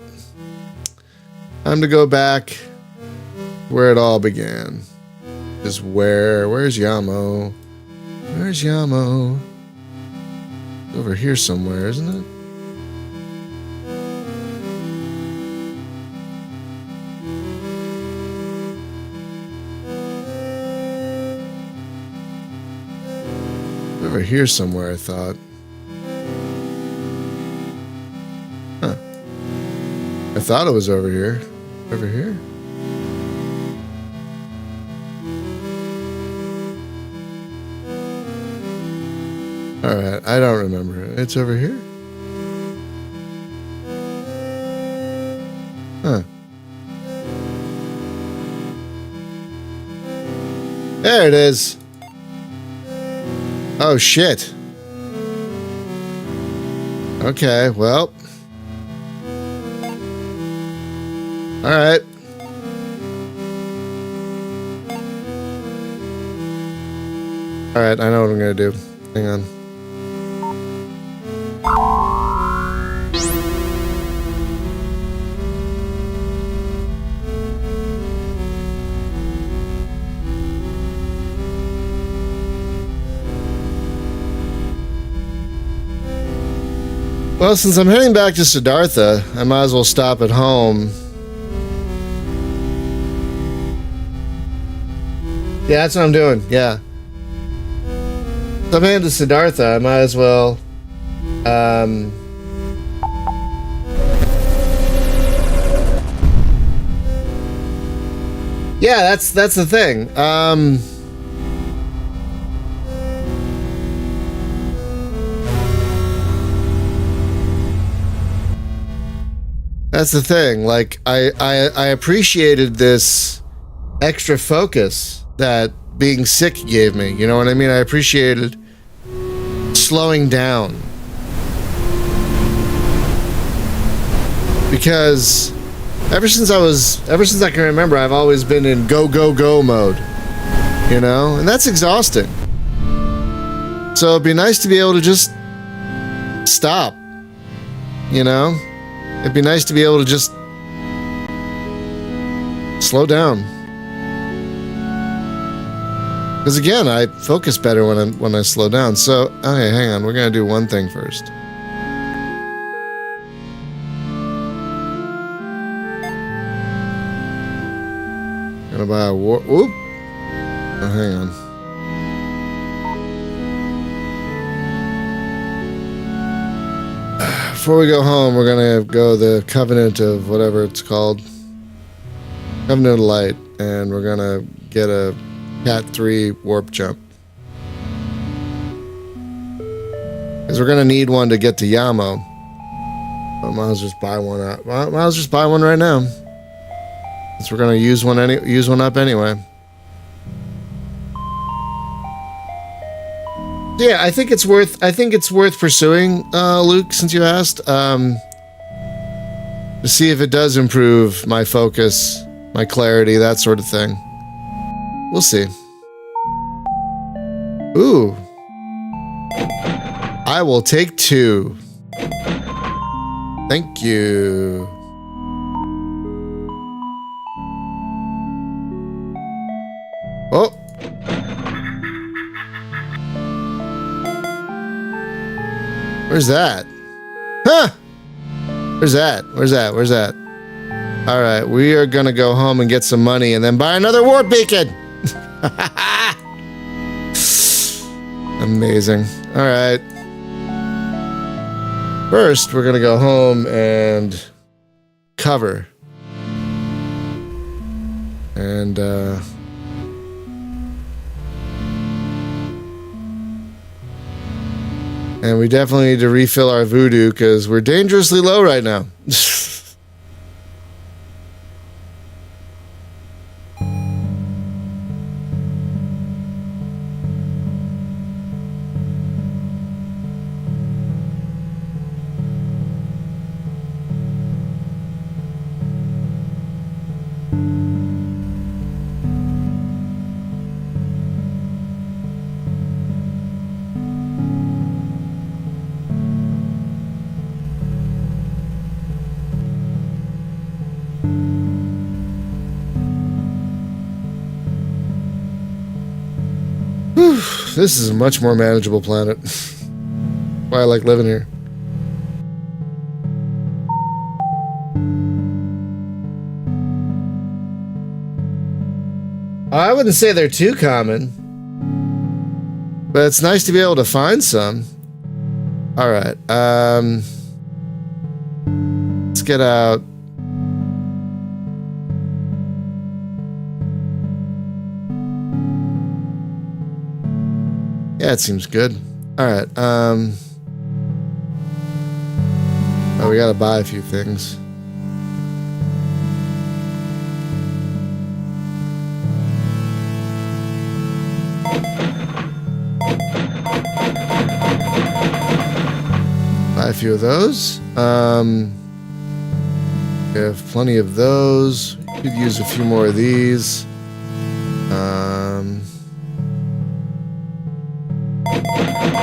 Time to go back where it all began. Is where's Yamo? Where's Yamo? Over here somewhere, isn't it? Over here somewhere, I thought. Huh. I thought it was over here. Over here? I don't remember. It's over here? Huh. There it is. Oh, shit. Okay, well. Alright. Alright, I know what I'm gonna do. Hang on. Well, since I'm heading back to Siddhartha, I might as well stop at home. Yeah, that's what I'm doing. Yeah. So I'm heading to Siddhartha. I might as well. Yeah, that's the thing. That's the thing. Like, I appreciated this extra focus that being sick gave me. You know what I mean? I appreciated slowing down. Because ever since I can remember, I've always been in go, go, go mode. You know? And that's exhausting. So it'd be nice to be able to just stop. You know? It'd be nice to be able to just slow down. Because again, I focus better when I slow down. So, okay, hang on. We're gonna do one thing first. Gonna buy a whoop. Oh, hang on. Before we go home, we're gonna go the Covenant of whatever it's called. Covenant of Light, and we're gonna get a Cat 3 warp jump. Because we're gonna need one to get to Yamo. But might as well just buy one out. Might as well just buy one right now. Since we're gonna use one up anyway. Yeah, I think it's worth pursuing, Luke, since you asked. To see if it does improve my focus, my clarity, that sort of thing. We'll see. Ooh. I will take 2. Thank you. Oh. Where's that? Huh? Where's that? All right, we are gonna go home and get some money and then buy another warp beacon. Amazing. All right. First, we're gonna go home and cover. And we definitely need to refill our voodoo because we're dangerously low right now. This is a much more manageable planet. Why I like living here. I wouldn't say they're too common, but it's nice to be able to find some. All right, let's get out. Yeah, it seems good. All right. Oh, we gotta buy a few things. Buy a few of those. We have plenty of those. Could use a few more of these.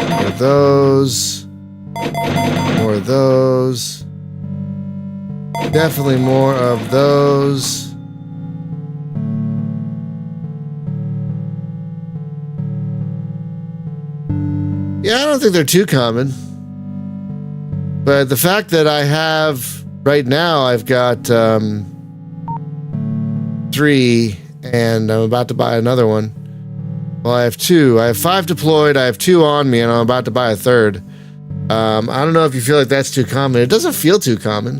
More of those. More of those. Definitely more of those. Yeah, I don't think they're too common. But the fact that I have, right now, I've got 3, and I'm about to buy another one. Well, I have 2. I have 5 deployed, I have 2 on me, and I'm about to buy a 3rd. I don't know if you feel like that's too common. It doesn't feel too common.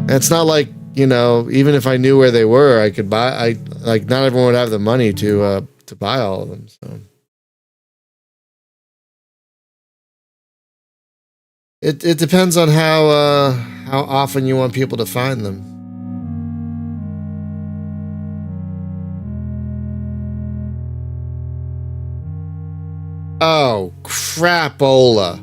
And it's not like, you know, even if I knew where they were, I could buy, like, not everyone would have the money to buy all of them, so. It depends on how often you want people to find them. Oh, crapola.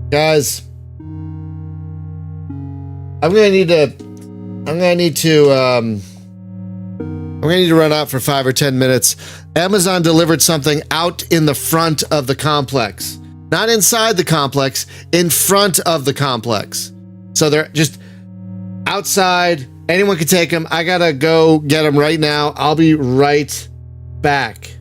Guys, I'm gonna need to run out for 5 or 10 minutes. Amazon delivered something out in the front of the complex. Not inside the complex, in front of the complex. So they're just outside. Anyone can take them. I gotta go get them right now. I'll be right back.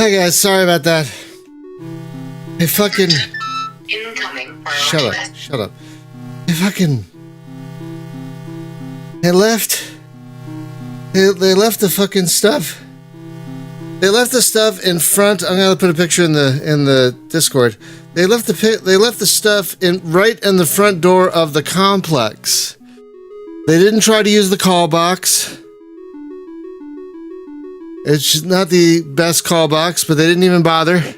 Hi guys, sorry about that. Hey fucking... Incoming. Shut up. Hey fucking... They left the fucking stuff. They left the stuff in front. I'm gonna put a picture in the Discord. They left the stuff right in the front door of the complex. They didn't try to use the call box. It's not the best call box, but they didn't even bother. And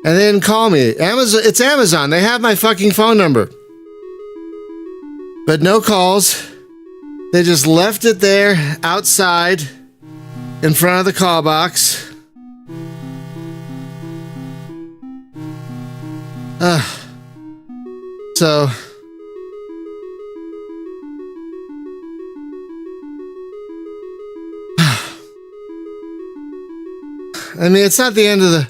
they didn't call me. It's Amazon. They have my fucking phone number. But no calls. They just left it there outside in front of the call box. So I mean, it's not the end of the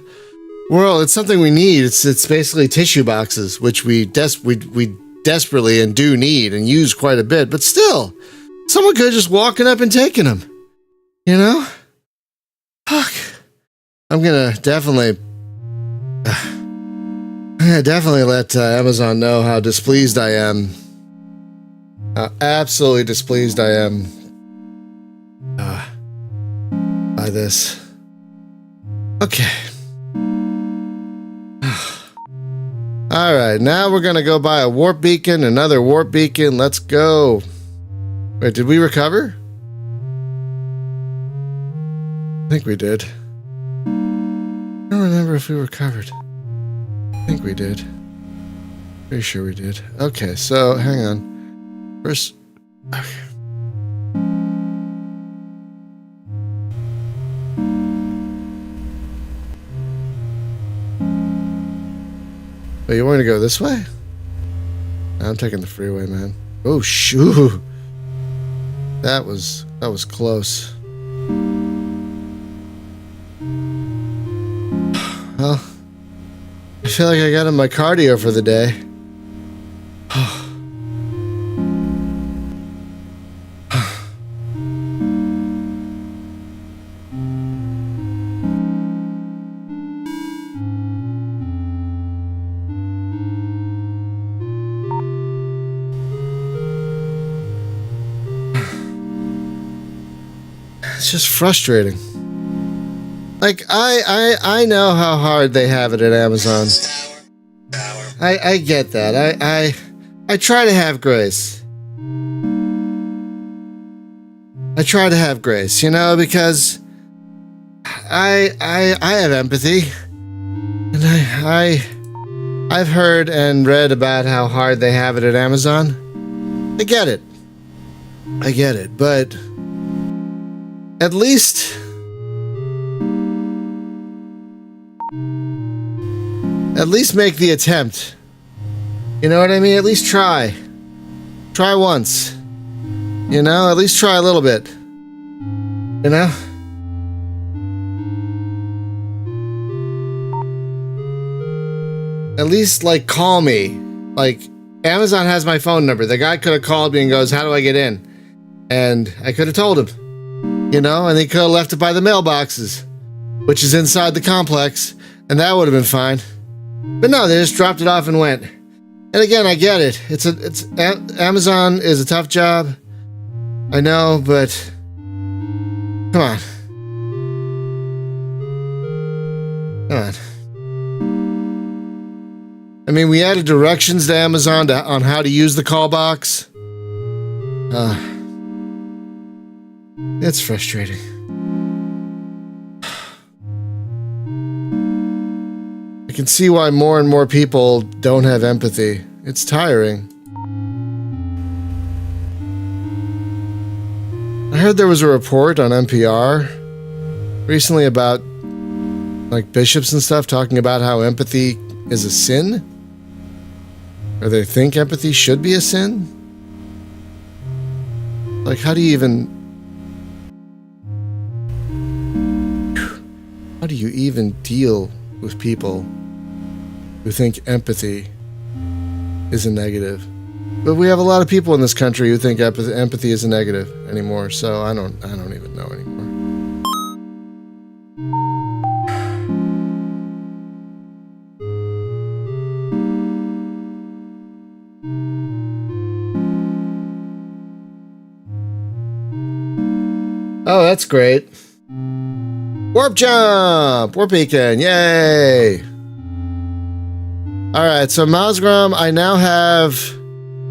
world. It's something we need. It's basically tissue boxes, which we desperately and do need and use quite a bit. But still, someone could have just walking up and taken them. You know? Fuck. I'm gonna definitely let Amazon know how displeased I am. How absolutely displeased I am by this. Okay. All right, now we're gonna go buy a warp beacon, another warp beacon. Let's go. Wait, did we recover? I think we did. I don't remember if we recovered. I think we did. Pretty sure we did. Okay, so hang on. First, okay. Wait, you want to go this way? I'm taking the freeway, man. Oh, shoot. That was close. Well, I feel like I got in my cardio for the day. It's just frustrating. Like, I know how hard they have it at Amazon. I get that. I try to have grace. I try to have grace, you know, because I have empathy. And I've heard and read about how hard they have it at Amazon. I get it. But at least make the attempt. You know what I mean? At least try. Try once. You know, at least try a little bit. You know? At least, like, call me. Like, Amazon has my phone number. The guy could have called me and goes, how do I get in? And I could have told him. You know, and they could have left it by the mailboxes, which is inside the complex, and that would have been fine. But no, they just dropped it off and went. And again, I get it. Amazon is a tough job. I know, but come on. I mean, we added directions to Amazon on how to use the call box. It's frustrating. I can see why more and more people don't have empathy. It's tiring. I heard there was a report on NPR recently about, like, bishops and stuff talking about how empathy is a sin. Or they think empathy should be a sin. Like, how do you even deal with people who think empathy is a negative? But we have a lot of people in this country who think empathy is a negative anymore, so I don't even know anymore. that's great. Warp jump! Warp beacon, yay! Alright, so Mazgrom, I now have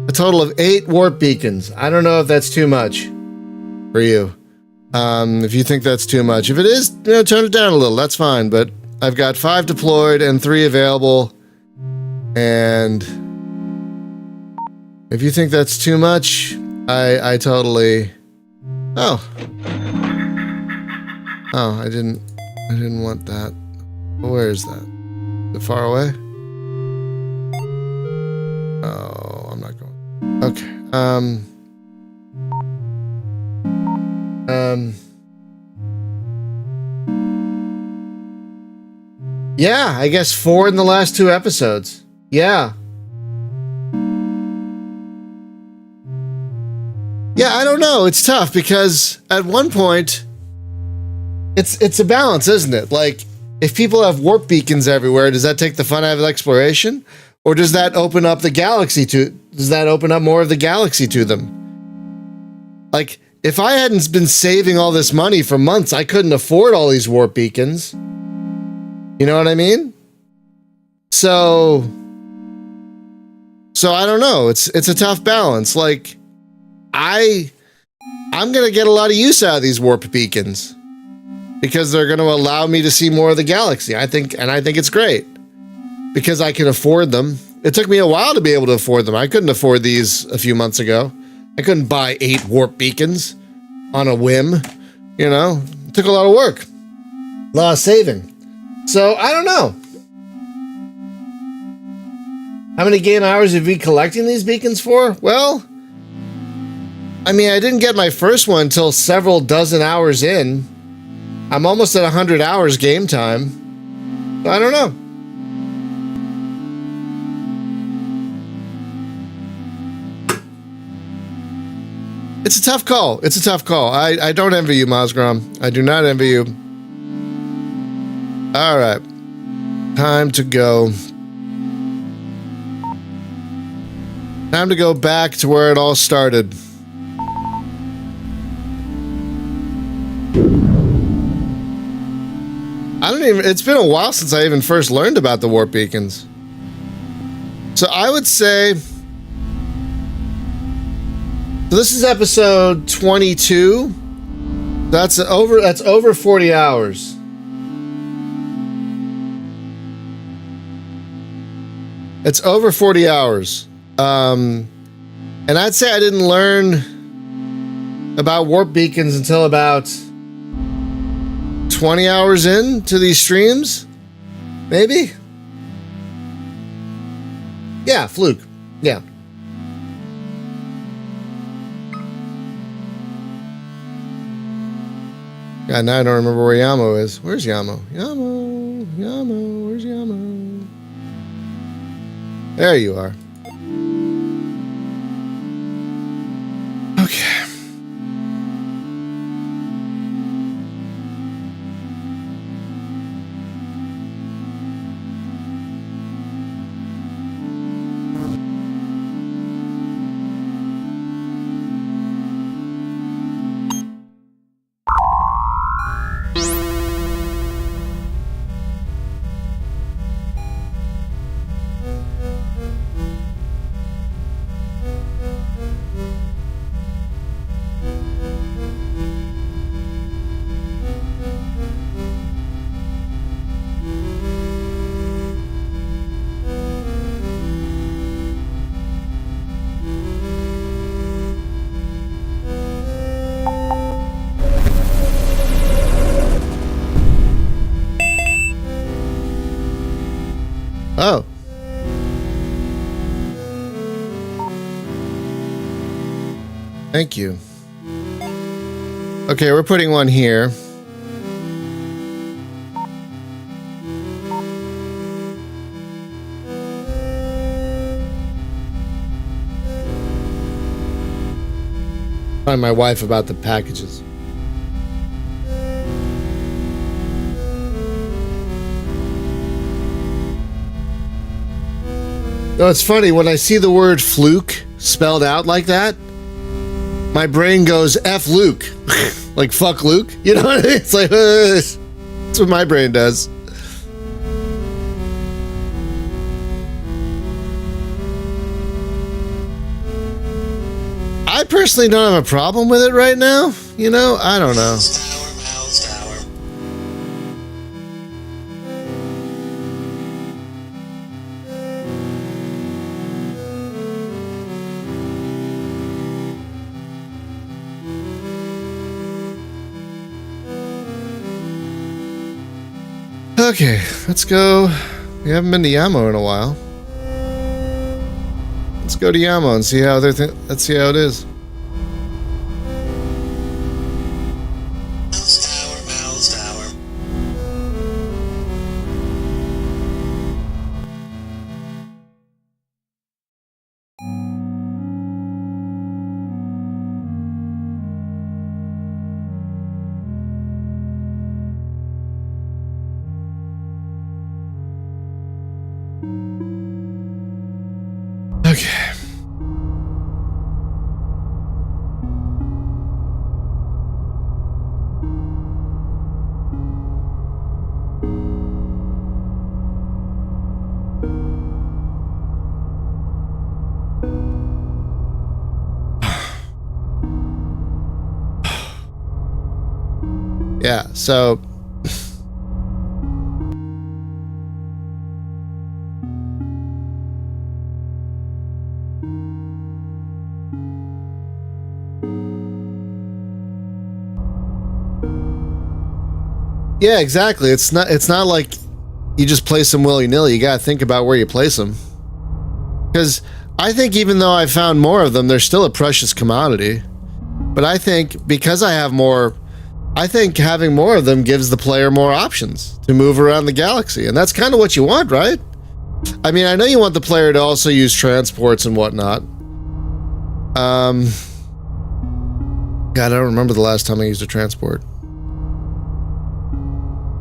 a total of 8 warp beacons. I don't know if that's too much for you. If you think that's too much. If it is, turn it down a little, that's fine. But I've got 5 deployed and 3 available. And if you think that's too much, I totally... Oh, I didn't want that. Where is that? Is it far away? Oh, I'm not going. Okay. Yeah, I guess 4 in the last 2 episodes. Yeah. Yeah, I don't know. It's tough because at one point, it's a balance, isn't it? Like, if people have warp beacons everywhere, does that take the fun out of exploration? Or does that open up the galaxy does that open up more of the galaxy to them? Like, if I hadn't been saving all this money for months, I couldn't afford all these warp beacons. You know what I mean? So I don't know. It's a tough balance. Like, I'm going to get a lot of use out of these warp beacons because they're going to allow me to see more of the galaxy. I think it's great because I can afford them. It took me a while to be able to afford them. I couldn't afford these a few months ago. I couldn't buy 8 warp beacons on a whim. It took a lot of work, a lot of saving. So I don't know. How many game hours have we collecting these beacons for? Well, I mean, I didn't get my first one until several dozen hours in. I'm almost at 100 hours game time. So I don't know. It's a tough call. It's a tough call. I don't envy you, Mazgrom. I do not envy you. All right. Time to go. Time to go back to where it all started. It's been a while since I even first learned about the warp beacons. So I would say, so this is episode 22. That's over 40 hours. It's over 40 hours. And I'd say I didn't learn about warp beacons until about 20 hours into these streams, maybe? Yeah, fluke. Yeah. God, now I don't remember where Yamo is. Where's Yamo? Yamo, where's Yamo? There you are. Okay. Oh. Thank you. Okay, we're putting one here. Find my wife about the packages. No, it's funny, when I see the word fluke spelled out like that, my brain goes F Luke. Like, fuck Luke. You know what I mean? It's like, that's what my brain does. I personally don't have a problem with it right now. You know, I don't know. Okay, let's go. We haven't been to Yamo in a while. Let's go to Yamo and see how let's see how it is. Okay. Yeah, so yeah, exactly. It's not like you just place them willy-nilly. You got to think about where you place them. Because I think even though I found more of them, they're still a precious commodity. But I think because I have more, I think having more of them gives the player more options to move around the galaxy. And that's kind of what you want, right? I mean, I know you want the player to also use transports and whatnot. God, I don't remember the last time I used a transport.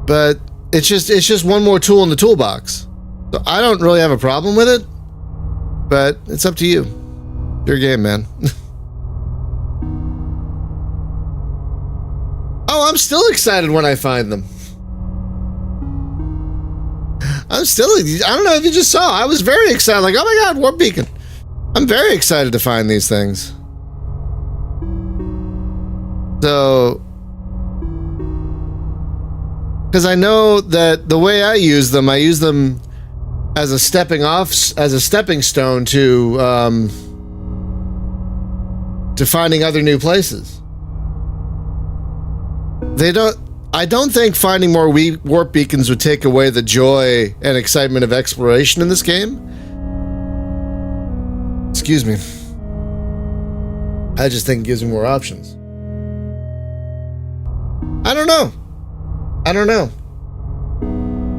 But it's just one more tool in the toolbox. So I don't really have a problem with it, but it's up to you. Your game, man. Oh, I'm still excited when I find them. I don't know if you just saw, I was very excited. Like, oh my God, Warp Beacon. I'm very excited to find these things. So, because I know that the way I use them as a stepping stone to finding other new places. I don't think finding more warp beacons would take away the joy and excitement of exploration in this game. Excuse me. I just think it gives me more options. I don't know. I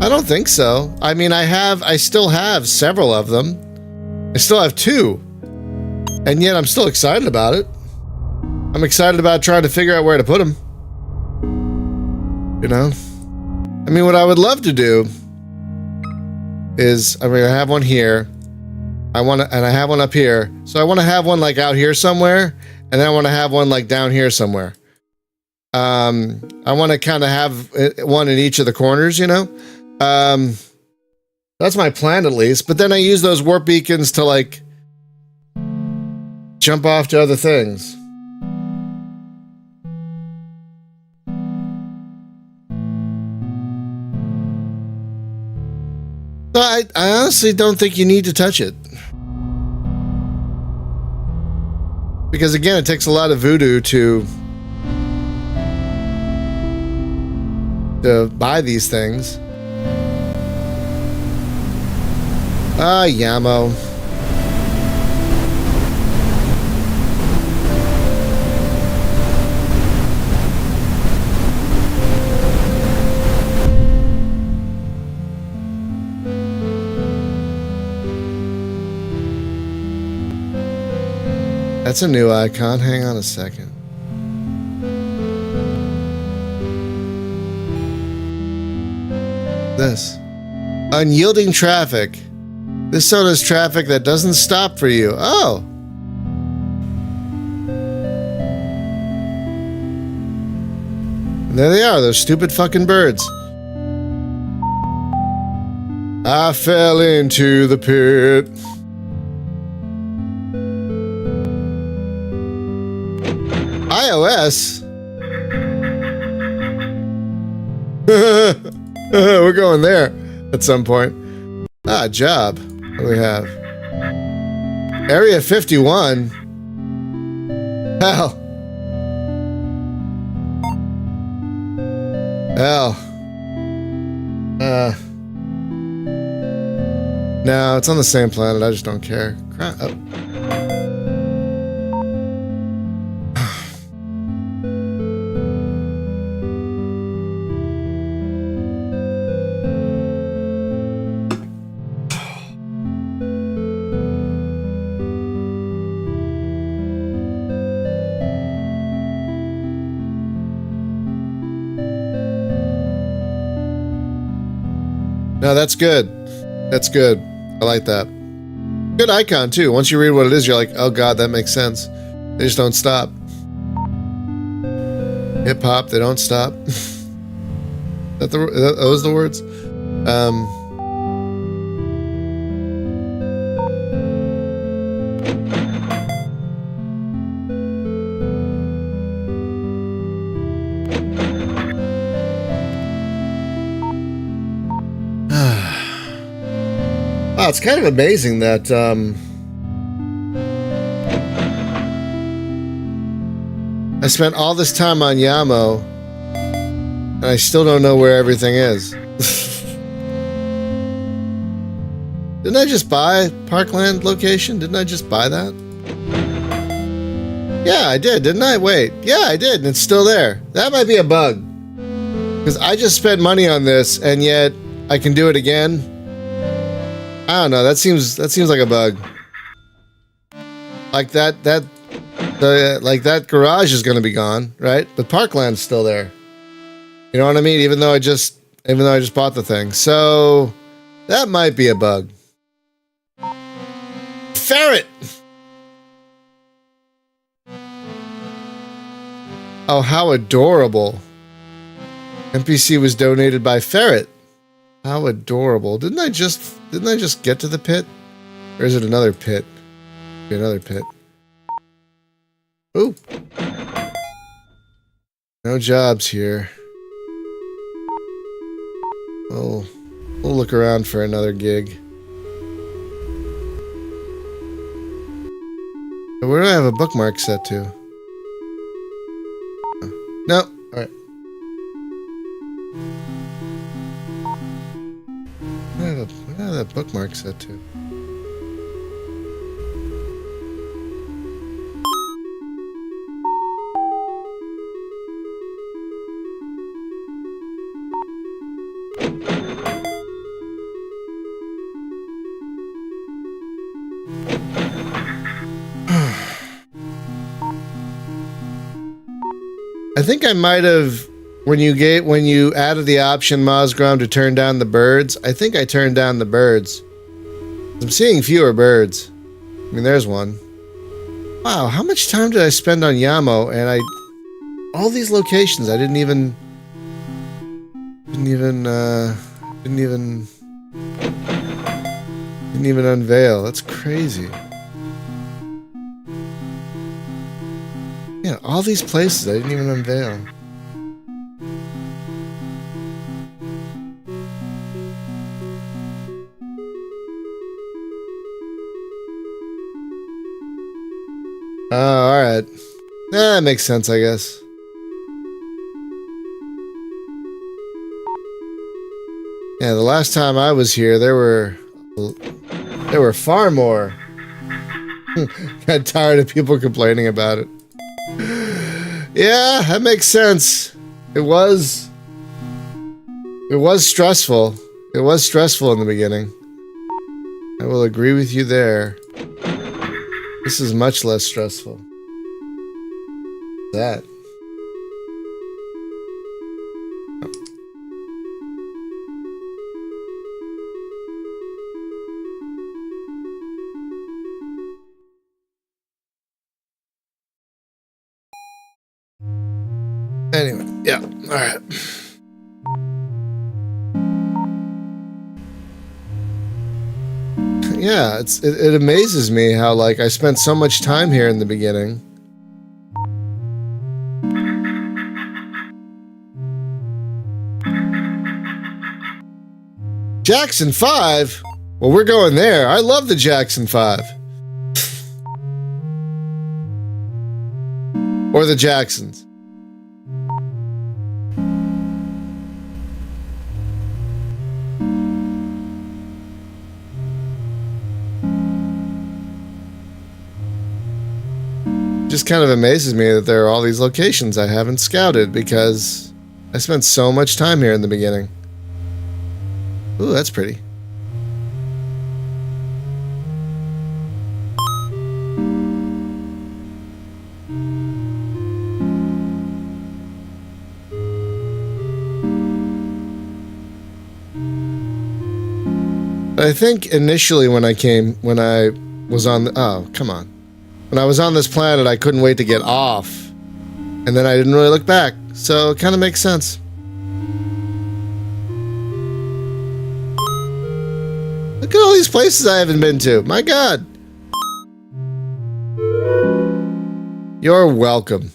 don't think so. I mean, I still have several of them. I still have 2. And yet I'm still excited about it. I'm excited about trying to figure out where to put them. You know? I mean, what I would love to do is, I have one here. And I have one up here. So I want to have one like out here somewhere. And then I want to have one like down here somewhere. I want to kind of have one in each of the corners, you know? That's my plan at least. But then I use those warp beacons to like jump off to other things. So I honestly don't think you need to touch it. Because again, it takes a lot of voodoo to buy these things. Yamo. That's a new icon. Hang on a second. This. Unyielding traffic. This zone is traffic that doesn't stop for you. Oh. And there they are, those stupid fucking birds. I fell into the pit. iOS? We're going there at some point. Ah, job. What do we have? Area 51? Hell. Hell. No, it's on the same planet. I just don't care. Oh. No, that's good. That's good. I like that. Good icon, too. Once you read what it is, you're like, oh god, that makes sense. They just don't stop. Hip-hop, they don't stop. Those the words? Wow, it's kind of amazing that I spent all this time on Yamo and I still don't know where everything is. Didn't I just buy Parkland location? Didn't I just buy that? Yeah, I did, didn't I? Wait. Yeah, I did, and it's still there. That might be a bug. Because I just spent money on this and yet I can do it again. I don't know. That seems like a bug. Like that garage is going to be gone, right? But Parkland's still there. You know what I mean? Even though I just bought the thing, so that might be a bug. Ferret. Oh, how adorable! NPC was donated by Ferret. How adorable! Didn't I just get to the pit? Or is it another pit? Another pit. Ooh. No jobs here. Oh, we'll look around for another gig. Where do I have a bookmark set to? No. All right. Where do I have that bookmark set to? I think I might have, when you added the option Mosgrom to turn down the birds, I think I turned down the birds. I'm seeing fewer birds. I mean, there's one. Wow, how much time did I spend on Yamo? And all these locations I didn't even unveil. That's crazy. Yeah, all these places I didn't even unveil. Oh, alright. That makes sense, I guess. Yeah, the last time I was here, there were far more. Got tired of people complaining about it. Yeah, that makes sense. It was stressful. It was stressful in the beginning. I will agree with you there. This is much less stressful. That. Anyway, yeah. right. Yeah, it amazes me how like I spent so much time here in the beginning. Jackson 5? Well, we're going there. I love the Jackson 5. Or the Jacksons. Just kind of amazes me that there are all these locations I haven't scouted because I spent so much time here in the beginning. Ooh, that's pretty. But I think initially when I was on the, oh, come on. When I was on this planet, I couldn't wait to get off. And then I didn't really look back. So it kind of makes sense. Look at all these places I haven't been to. My God. You're welcome.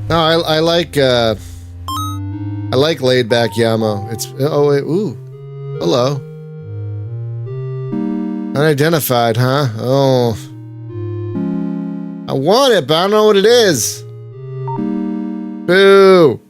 No, I like laid back Yamo. It's oh wait, ooh. Hello. Unidentified, huh? Oh. I want it, but I don't know what it is. Boo.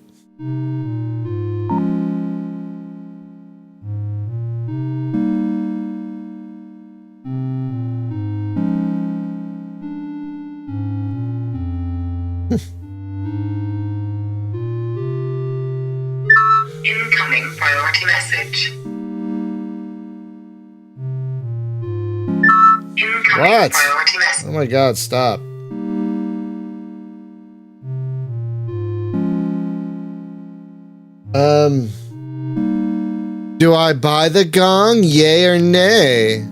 Incoming priority message. Incoming What? priority message. Oh my God, stop. Do I buy the gong? Yay or nay?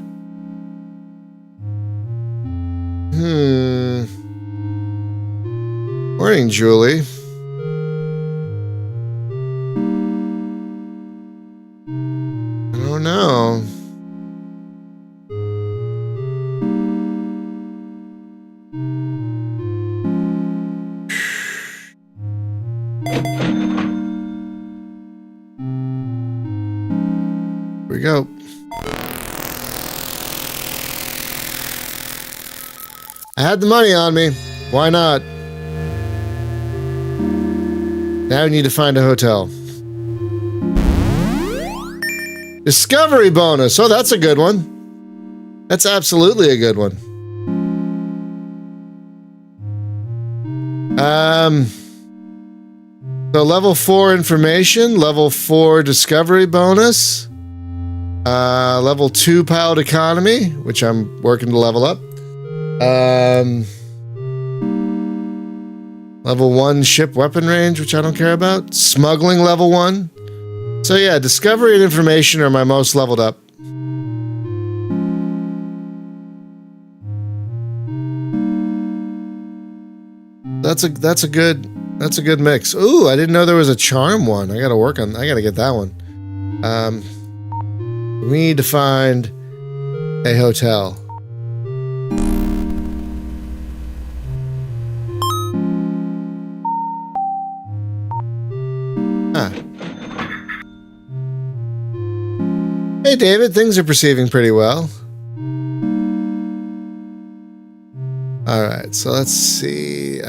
Morning, Julie. I don't know. Here we go. I had the money on me. Why not? Now I need to find a hotel. Discovery bonus. Oh, that's a good one. That's absolutely a good one. So level 4 information, level 4 discovery bonus, level 2 pilot economy, which I'm working to level up. Level 1 ship weapon range, which I don't care about. Smuggling level 1. So yeah, discovery and information are my most leveled up. That's a good mix. Ooh, I didn't know there was a charm one. I gotta get that one. We need to find a hotel. Hey David, things are proceeding pretty well. Alright, so let's see.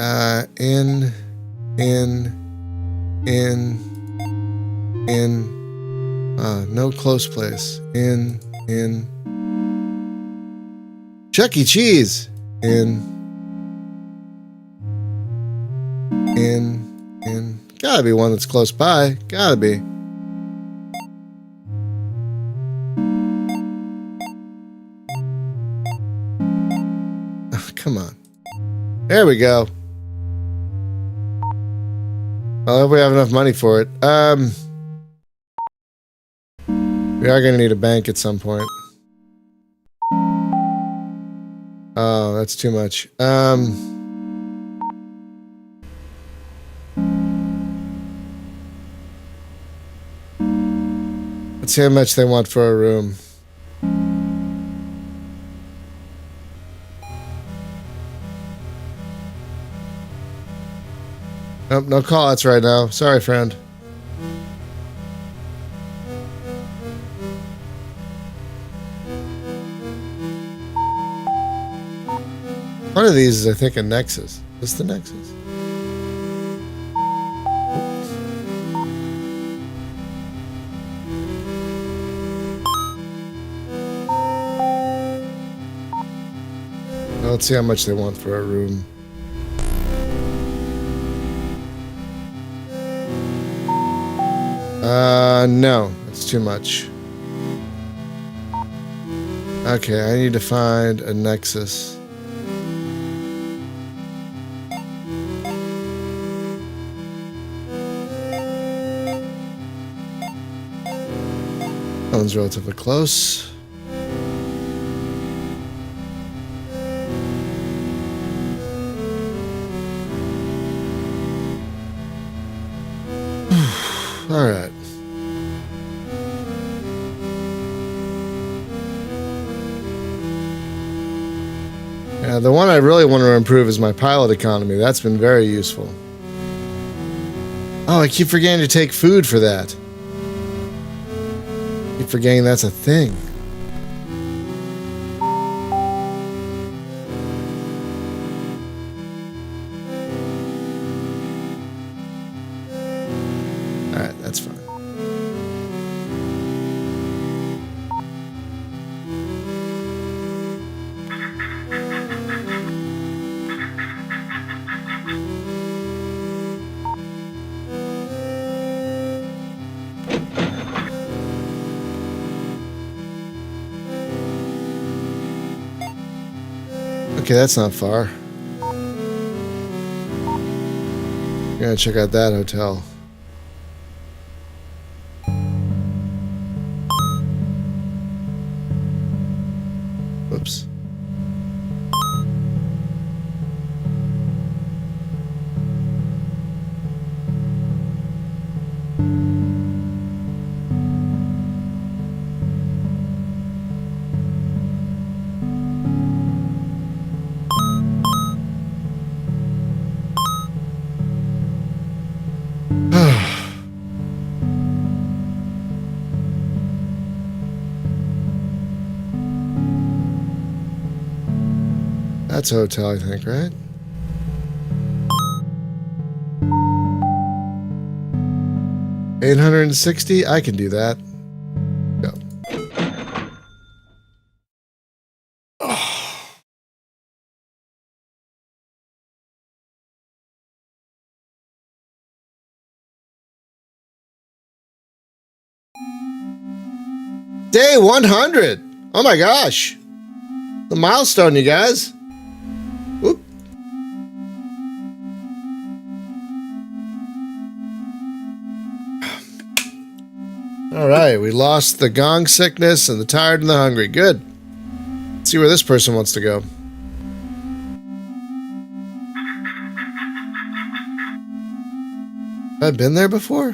No close place. Chuck E. Cheese. Gotta be one that's close by. Gotta be. Come on. There we go. I hope we have enough money for it. We are going to need a bank at some point. Oh, that's too much. Let's see how much they want for a room. Nope, no call-outs right now. Sorry, friend. One of these is, I think, a Nexus. Is this the Nexus? Well, let's see how much they want for a room. No, that's too much. Okay, I need to find a Nexus. That one's relatively close. All right. Yeah, the one I really want to improve is my pilot economy. That's been very useful. Oh, I keep forgetting to take food for that. Keep forgetting that's a thing. Alright, that's fine. Okay, that's not far. Gonna check out that hotel. Whoops. That's a hotel, I think, right? $860? I can do that. Go. Oh. Day 100! Oh my gosh! The milestone, you guys. Whoop. All right, we lost the gong sickness and the tired and the hungry. Good. Let's see where this person wants to go. Have I been there before?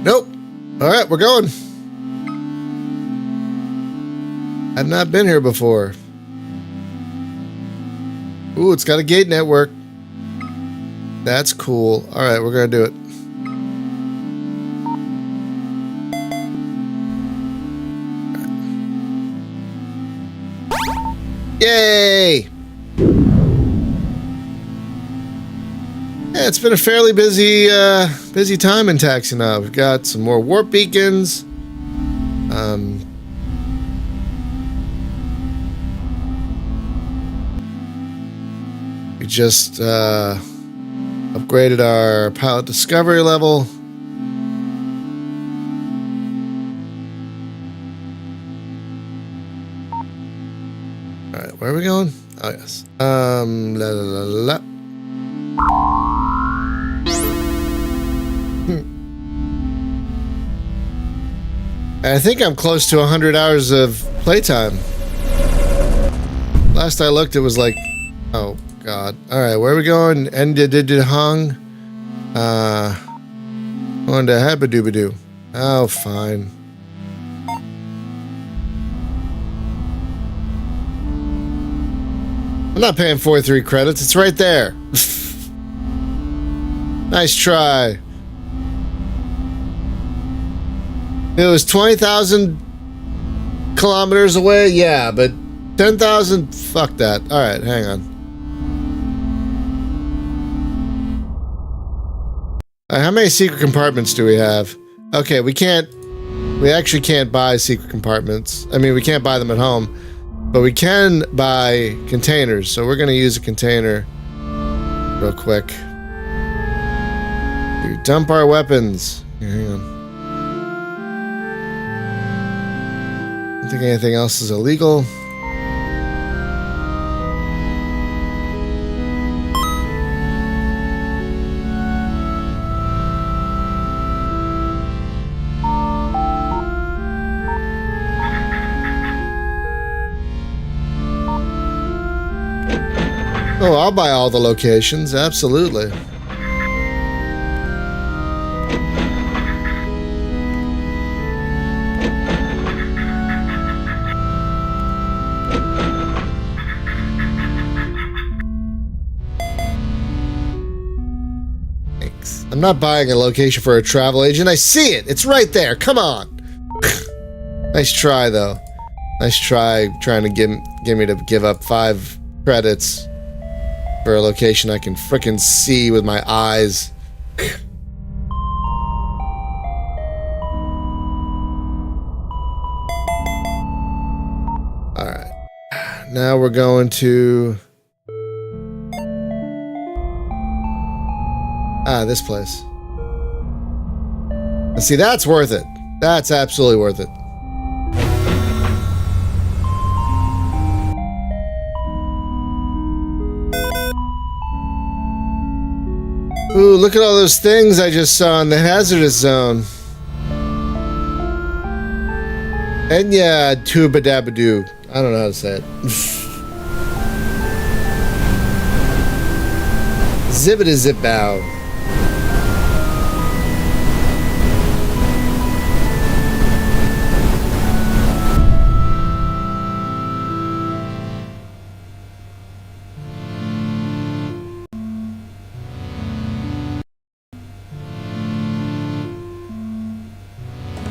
Nope. All right, we're going. I've not been here before. Ooh, it's got a gate network. That's cool. All right, we're going to do it. Yay! Yeah, it's been a fairly busy time in Taxinaut. We've got some more warp beacons. We just upgraded our pilot discovery level. All right, where are we going? Oh yes. La la la la. I think I'm close to 100 hours of playtime. Last I looked, it was like, oh god. All right, where are we going? Ended hung. Going to Habadoo. Oh, fine. I'm not paying 43 credits. It's right there. Nice try. It was 20,000 kilometers away. Yeah, but 10,000. Fuck that. All right, hang on. How many secret compartments do we have? Okay, we actually can't buy secret compartments. I mean, we can't buy them at home, but we can buy containers. So we're going to use a container real quick. Dump our weapons. Here, hang on. I don't think anything else is illegal. Oh, I'll buy all the locations, absolutely. Thanks. I'm not buying a location for a travel agent. I see it. It's right there. Come on. Nice try, though. Nice try trying to get me to give up 5 credits for a location I can frickin' see with my eyes. Alright. Now we're going to... this place. And see, that's worth it. That's absolutely worth it. Ooh, look at all those things I just saw in the hazardous zone. And yeah, tubadabadoo. I don't know how to say it. Zibbity zip bow.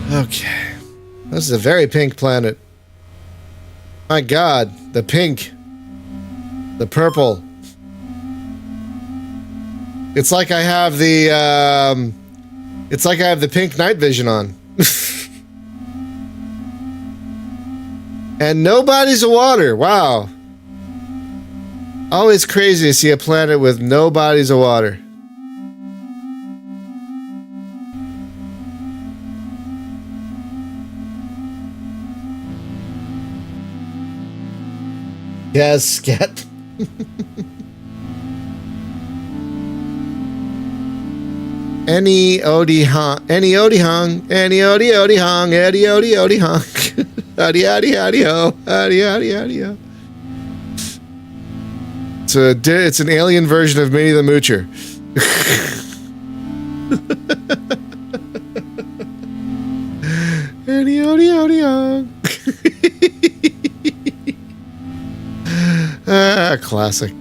Okay. This is a very pink planet. My god, the pink. The purple. It's like I have the pink night vision on. And no bodies of water. Wow. Always crazy to see a planet with no bodies of water. Yes, get. Any Odie hung, any Odie hung, any Odie Odie hung, Eddie Odie Odie hung, Odie Odie Odie ho, Odie Odie Odie ho. It's an alien version of Minnie the Moocher. Any Odie Odie hung. Classic.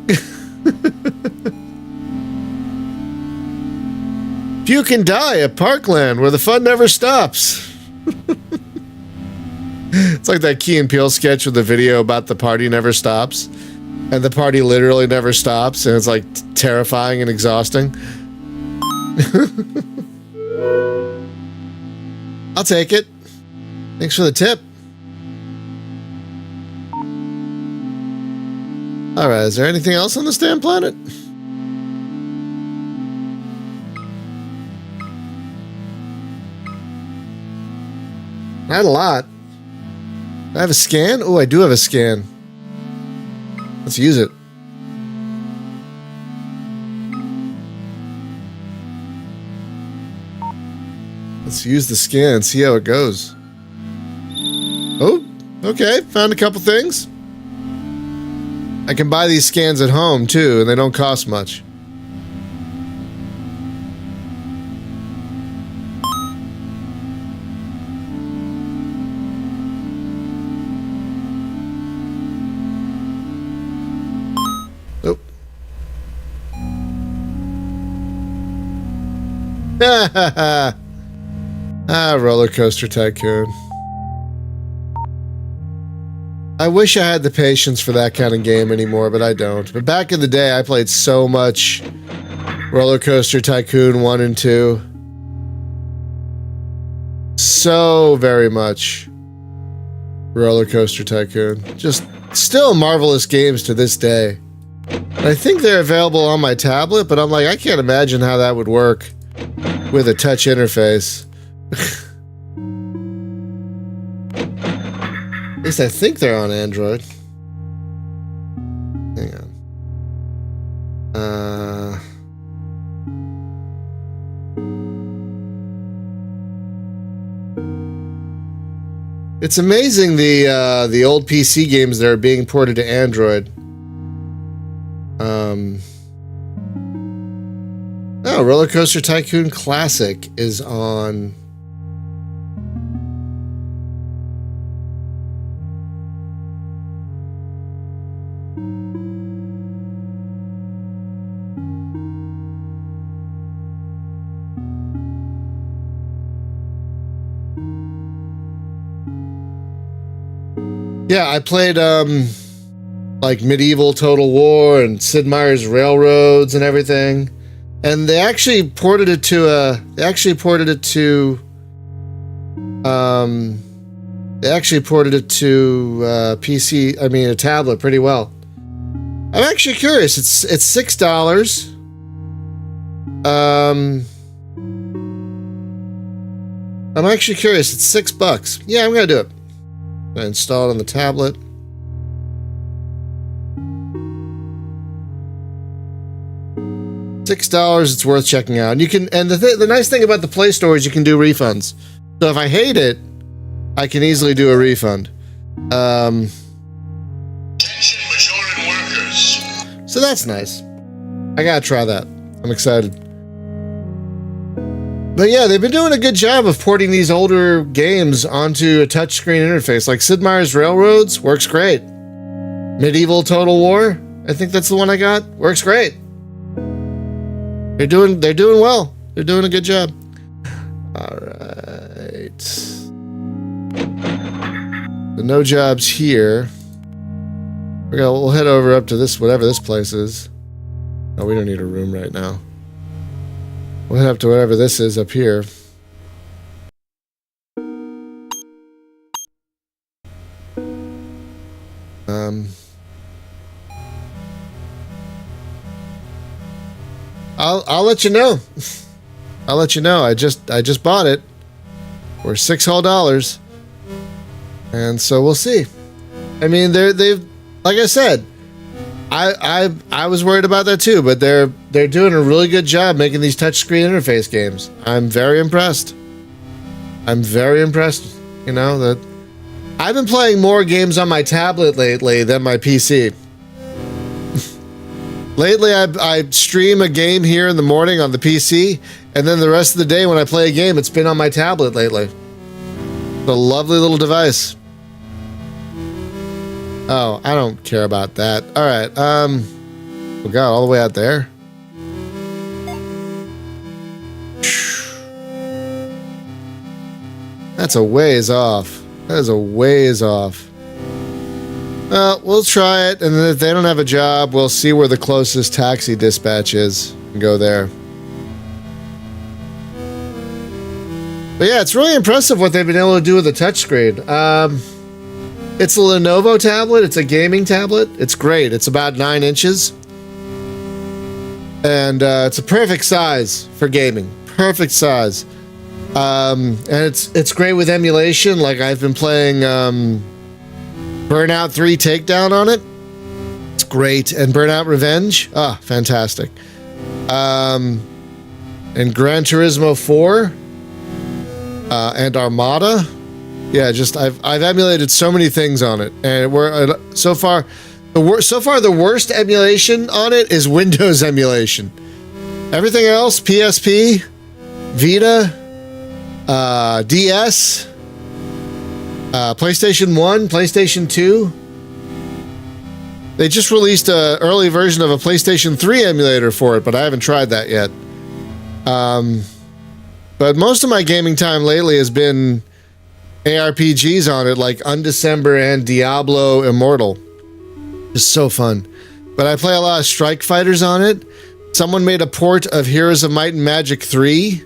Puke and die at Parkland, where the fun never stops. It's like that Key and Peele sketch with the video about the party never stops. And the party literally never stops, and it's like terrifying and exhausting. I'll take it. Thanks for the tip. Alright, is there anything else on this damn planet? Not a lot. Do I have a scan? Oh, I do have a scan. Let's use it. Let's use the scan and see how it goes. Oh, okay. Found a couple things. I can buy these scans at home too, and they don't cost much. Oh. Roller Coaster Tycoon. I wish I had the patience for that kind of game anymore, but I don't. But back in the day, I played so much Roller Coaster Tycoon 1 and 2. So very much Roller Coaster Tycoon. Just still marvelous games to this day. And I think they're available on my tablet, but I'm like, I can't imagine how that would work with a touch interface. At least I think they're on Android. Hang on. It's amazing the old PC games that are being ported to Android. Oh, Roller Coaster Tycoon Classic is on. Yeah, I played like Medieval Total War and Sid Meier's Railroads and everything. And they actually ported it to PC, I mean a tablet pretty well. I'm actually curious. It's $6. I'm actually curious. It's $6. Yeah, I'm gonna do it. I install it on the tablet. $6. It's worth checking out. And you can, and the nice thing about the Play Store is you can do refunds. So if I hate it, I can easily do a refund. Attention Majoran workers. So that's nice. I gotta try that. I'm excited. But yeah, they've been doing a good job of porting these older games onto a touchscreen interface. Like Sid Meier's Railroads works great. Medieval Total War, I think that's the one I got, works great. They're doing well. They're doing a good job. All right. The no jobs here. We'll head over up to this, whatever this place is. Oh, we don't need a room right now. We'll head up to whatever this is up here. I'll let you know. I'll let you know. I just bought it for $6 whole, and so we'll see. I mean, they've like I said, I was worried about that too, but they're doing a really good job making these touchscreen interface games. I'm very impressed. You know, that I've been playing more games on my tablet lately than my PC. Lately, I stream a game here in the morning on the PC, and then the rest of the day when I play a game, it's been on my tablet lately. It's a lovely little device. Oh, I don't care about that. All right, we got all the way out there. That's a ways off. That is a ways off. We'll try it, and then if they don't have a job, we'll see where the closest taxi dispatch is and go there. But yeah, it's really impressive what they've been able to do with the touchscreen. It's a Lenovo tablet. It's a gaming tablet. It's great. It's about 9 inches. And it's a perfect size for gaming. Perfect size. And it's great with emulation. Like I've been playing Burnout 3 Takedown on it. It's great. And Burnout Revenge. Ah, fantastic. And Gran Turismo 4. and Armada. Yeah, just I've emulated so many things on it, and we're so far the worst emulation on it is Windows emulation. Everything else, PSP, Vita, DS, PlayStation 1, PlayStation 2. They just released an early version of a PlayStation 3 emulator for it, but I haven't tried that yet. But most of my gaming time lately has been ARPGs on it, like Undecember and Diablo Immortal. It's so fun. But I play a lot of Strike Fighters on it. Someone made a port of Heroes of Might and Magic 3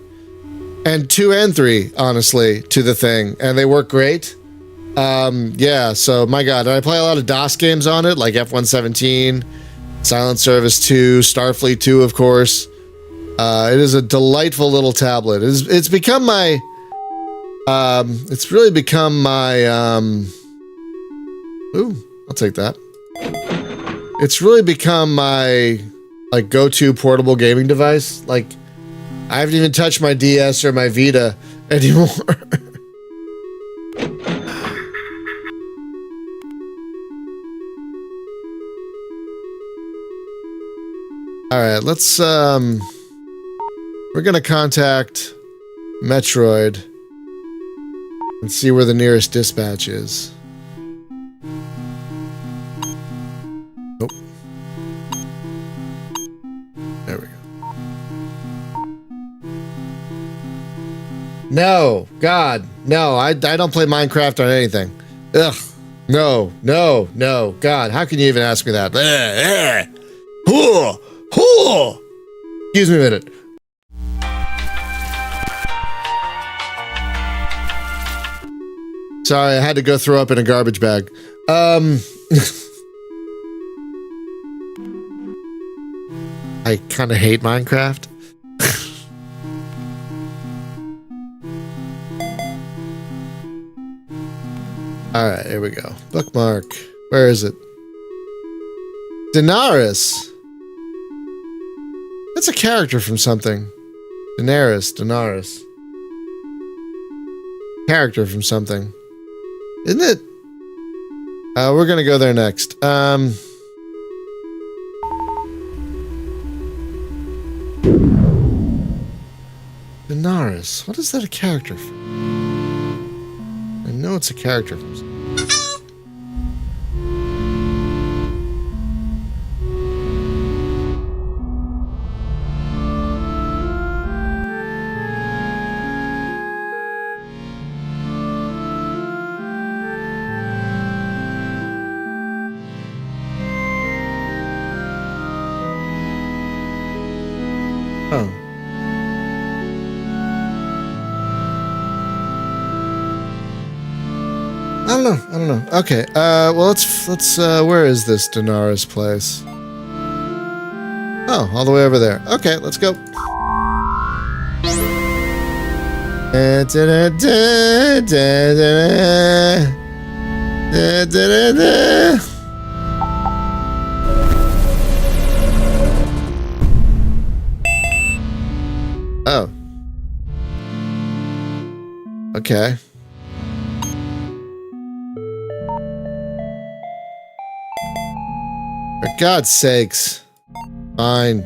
and 2 and 3, honestly, to the thing, and they work great. Yeah, so my god, and I play a lot of DOS games on it, like F-117, Silent Service 2, Starfleet 2, of course. It is a delightful little tablet. It's become my... it's really become my... Ooh, I'll take that. It's really become my, like, go-to portable gaming device. Like, I haven't even touched my DS or my Vita anymore. Alright, let's, we're gonna contact Metroid and see where the nearest dispatch is. Nope. There we go. No, God, no, I don't play Minecraft on anything. Ugh, no, God, how can you even ask me that? Excuse me a minute. Sorry, I had to go throw up in a garbage bag. I kind of hate Minecraft. Alright, here we go. Bookmark. Where is it? Daenerys. That's a character from something. Daenerys. Character from something. Isn't it? We're gonna go there next. Daenerys. What is that a character from? I know it's a character from something. I don't know. Okay, well, let's, where is this Daenerys place? Oh, all the way over there. Okay, let's go. Oh. Okay. For God's sakes. Fine.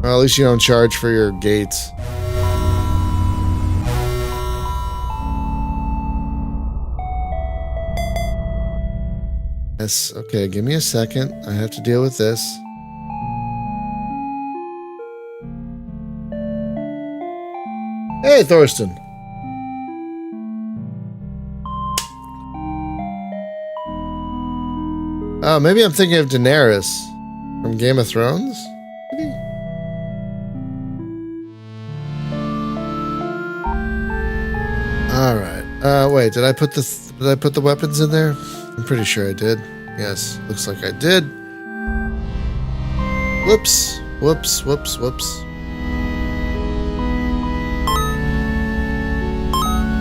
Well, at least you don't charge for your gates. Yes, okay, give me a second. I have to deal with this. Hey, Thorsten. Oh, maybe I'm thinking of Daenerys from Game of Thrones? Maybe? Alright. Wait, did I put the weapons in there? I'm pretty sure I did. Yes, looks like I did. Whoops.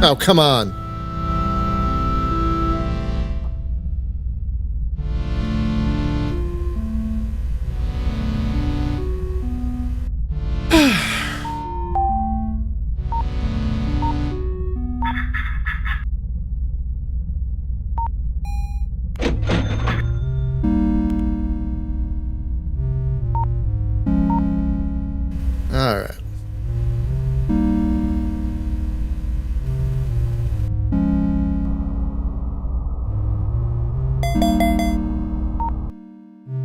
Oh, come on.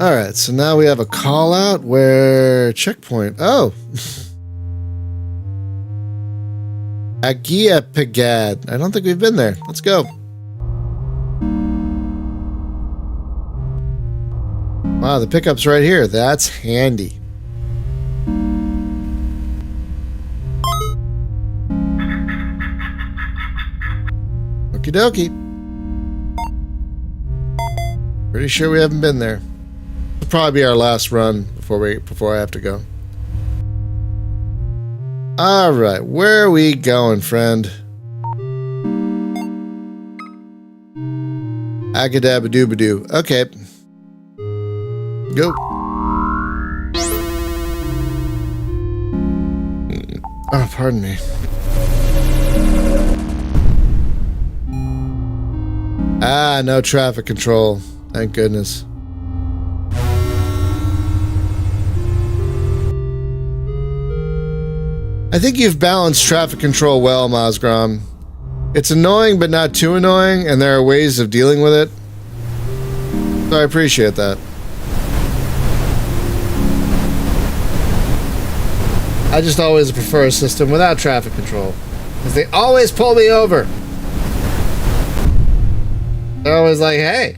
All right, so now we have a call out where checkpoint. Oh. Agiapagad. I don't think we've been there. Let's go. Wow, the pickup's right here. That's handy. Okie dokie. Pretty sure we haven't been there. It'll probably be our last run before I have to go. All right, where are we going, friend? Agadabadoo-badoo. Okay. Go. Oh, pardon me. Ah, no traffic control. Thank goodness. I think you've balanced traffic control well, Mosgrom. It's annoying, but not too annoying, and there are ways of dealing with it. So I appreciate that. I just always prefer a system without traffic control, because they always pull me over. They're always like, hey.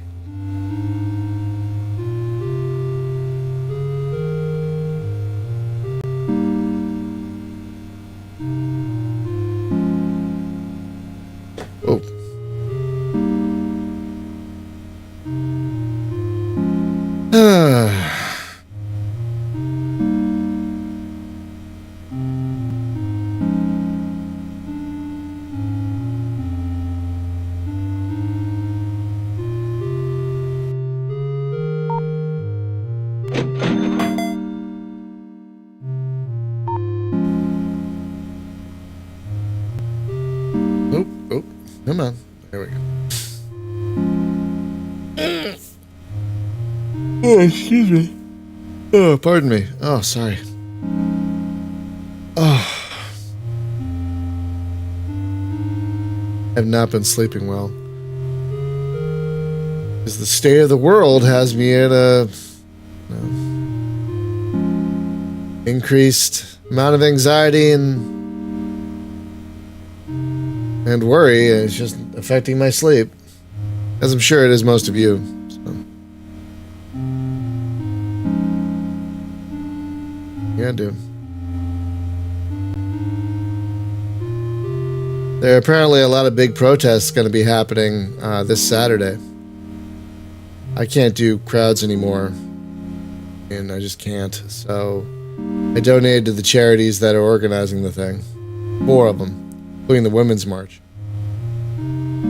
Oh. Oh, come on. There we go. Oh, excuse me. Oh, pardon me. Oh, sorry. Oh. I have not been sleeping well. Because the state of the world has me at a increased amount of anxiety and worry. It's just affecting my sleep, as I'm sure it is most of you. So. Yeah, dude. There are apparently a lot of big protests going to be happening this Saturday. I can't do crowds anymore, and I just can't. So I donated to the charities that are organizing the thing. 4 of them, including the Women's March.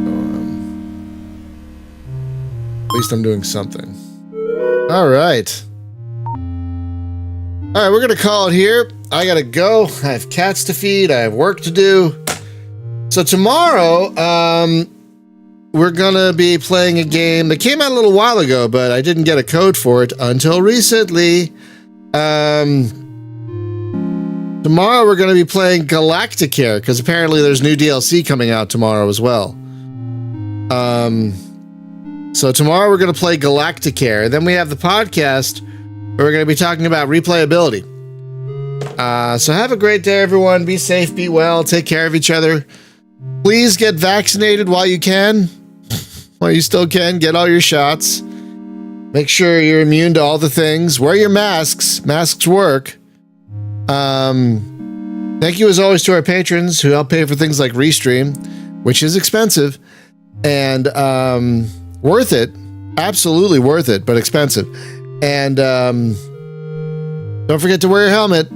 So, at least I'm doing something. All right. All right, we're going to call it here. I got to go. I have cats to feed. I have work to do. So tomorrow, we're going to be playing a game that came out a little while ago, but I didn't get a code for it until recently. Tomorrow we're going to be playing Galacticare, because apparently there's new DLC coming out tomorrow as well. So tomorrow we're going to play Galacticare. Then we have the podcast where we're going to be talking about replayability. So have a great day, everyone. Be safe, be well, take care of each other. Please get vaccinated while you can. While you still can, get all your shots. Make sure you're immune to all the things. Wear your masks. Masks work. Thank you as always to our patrons who help pay for things like Restream, which is expensive and worth it. Absolutely worth it, but expensive. And don't forget to wear your helmet.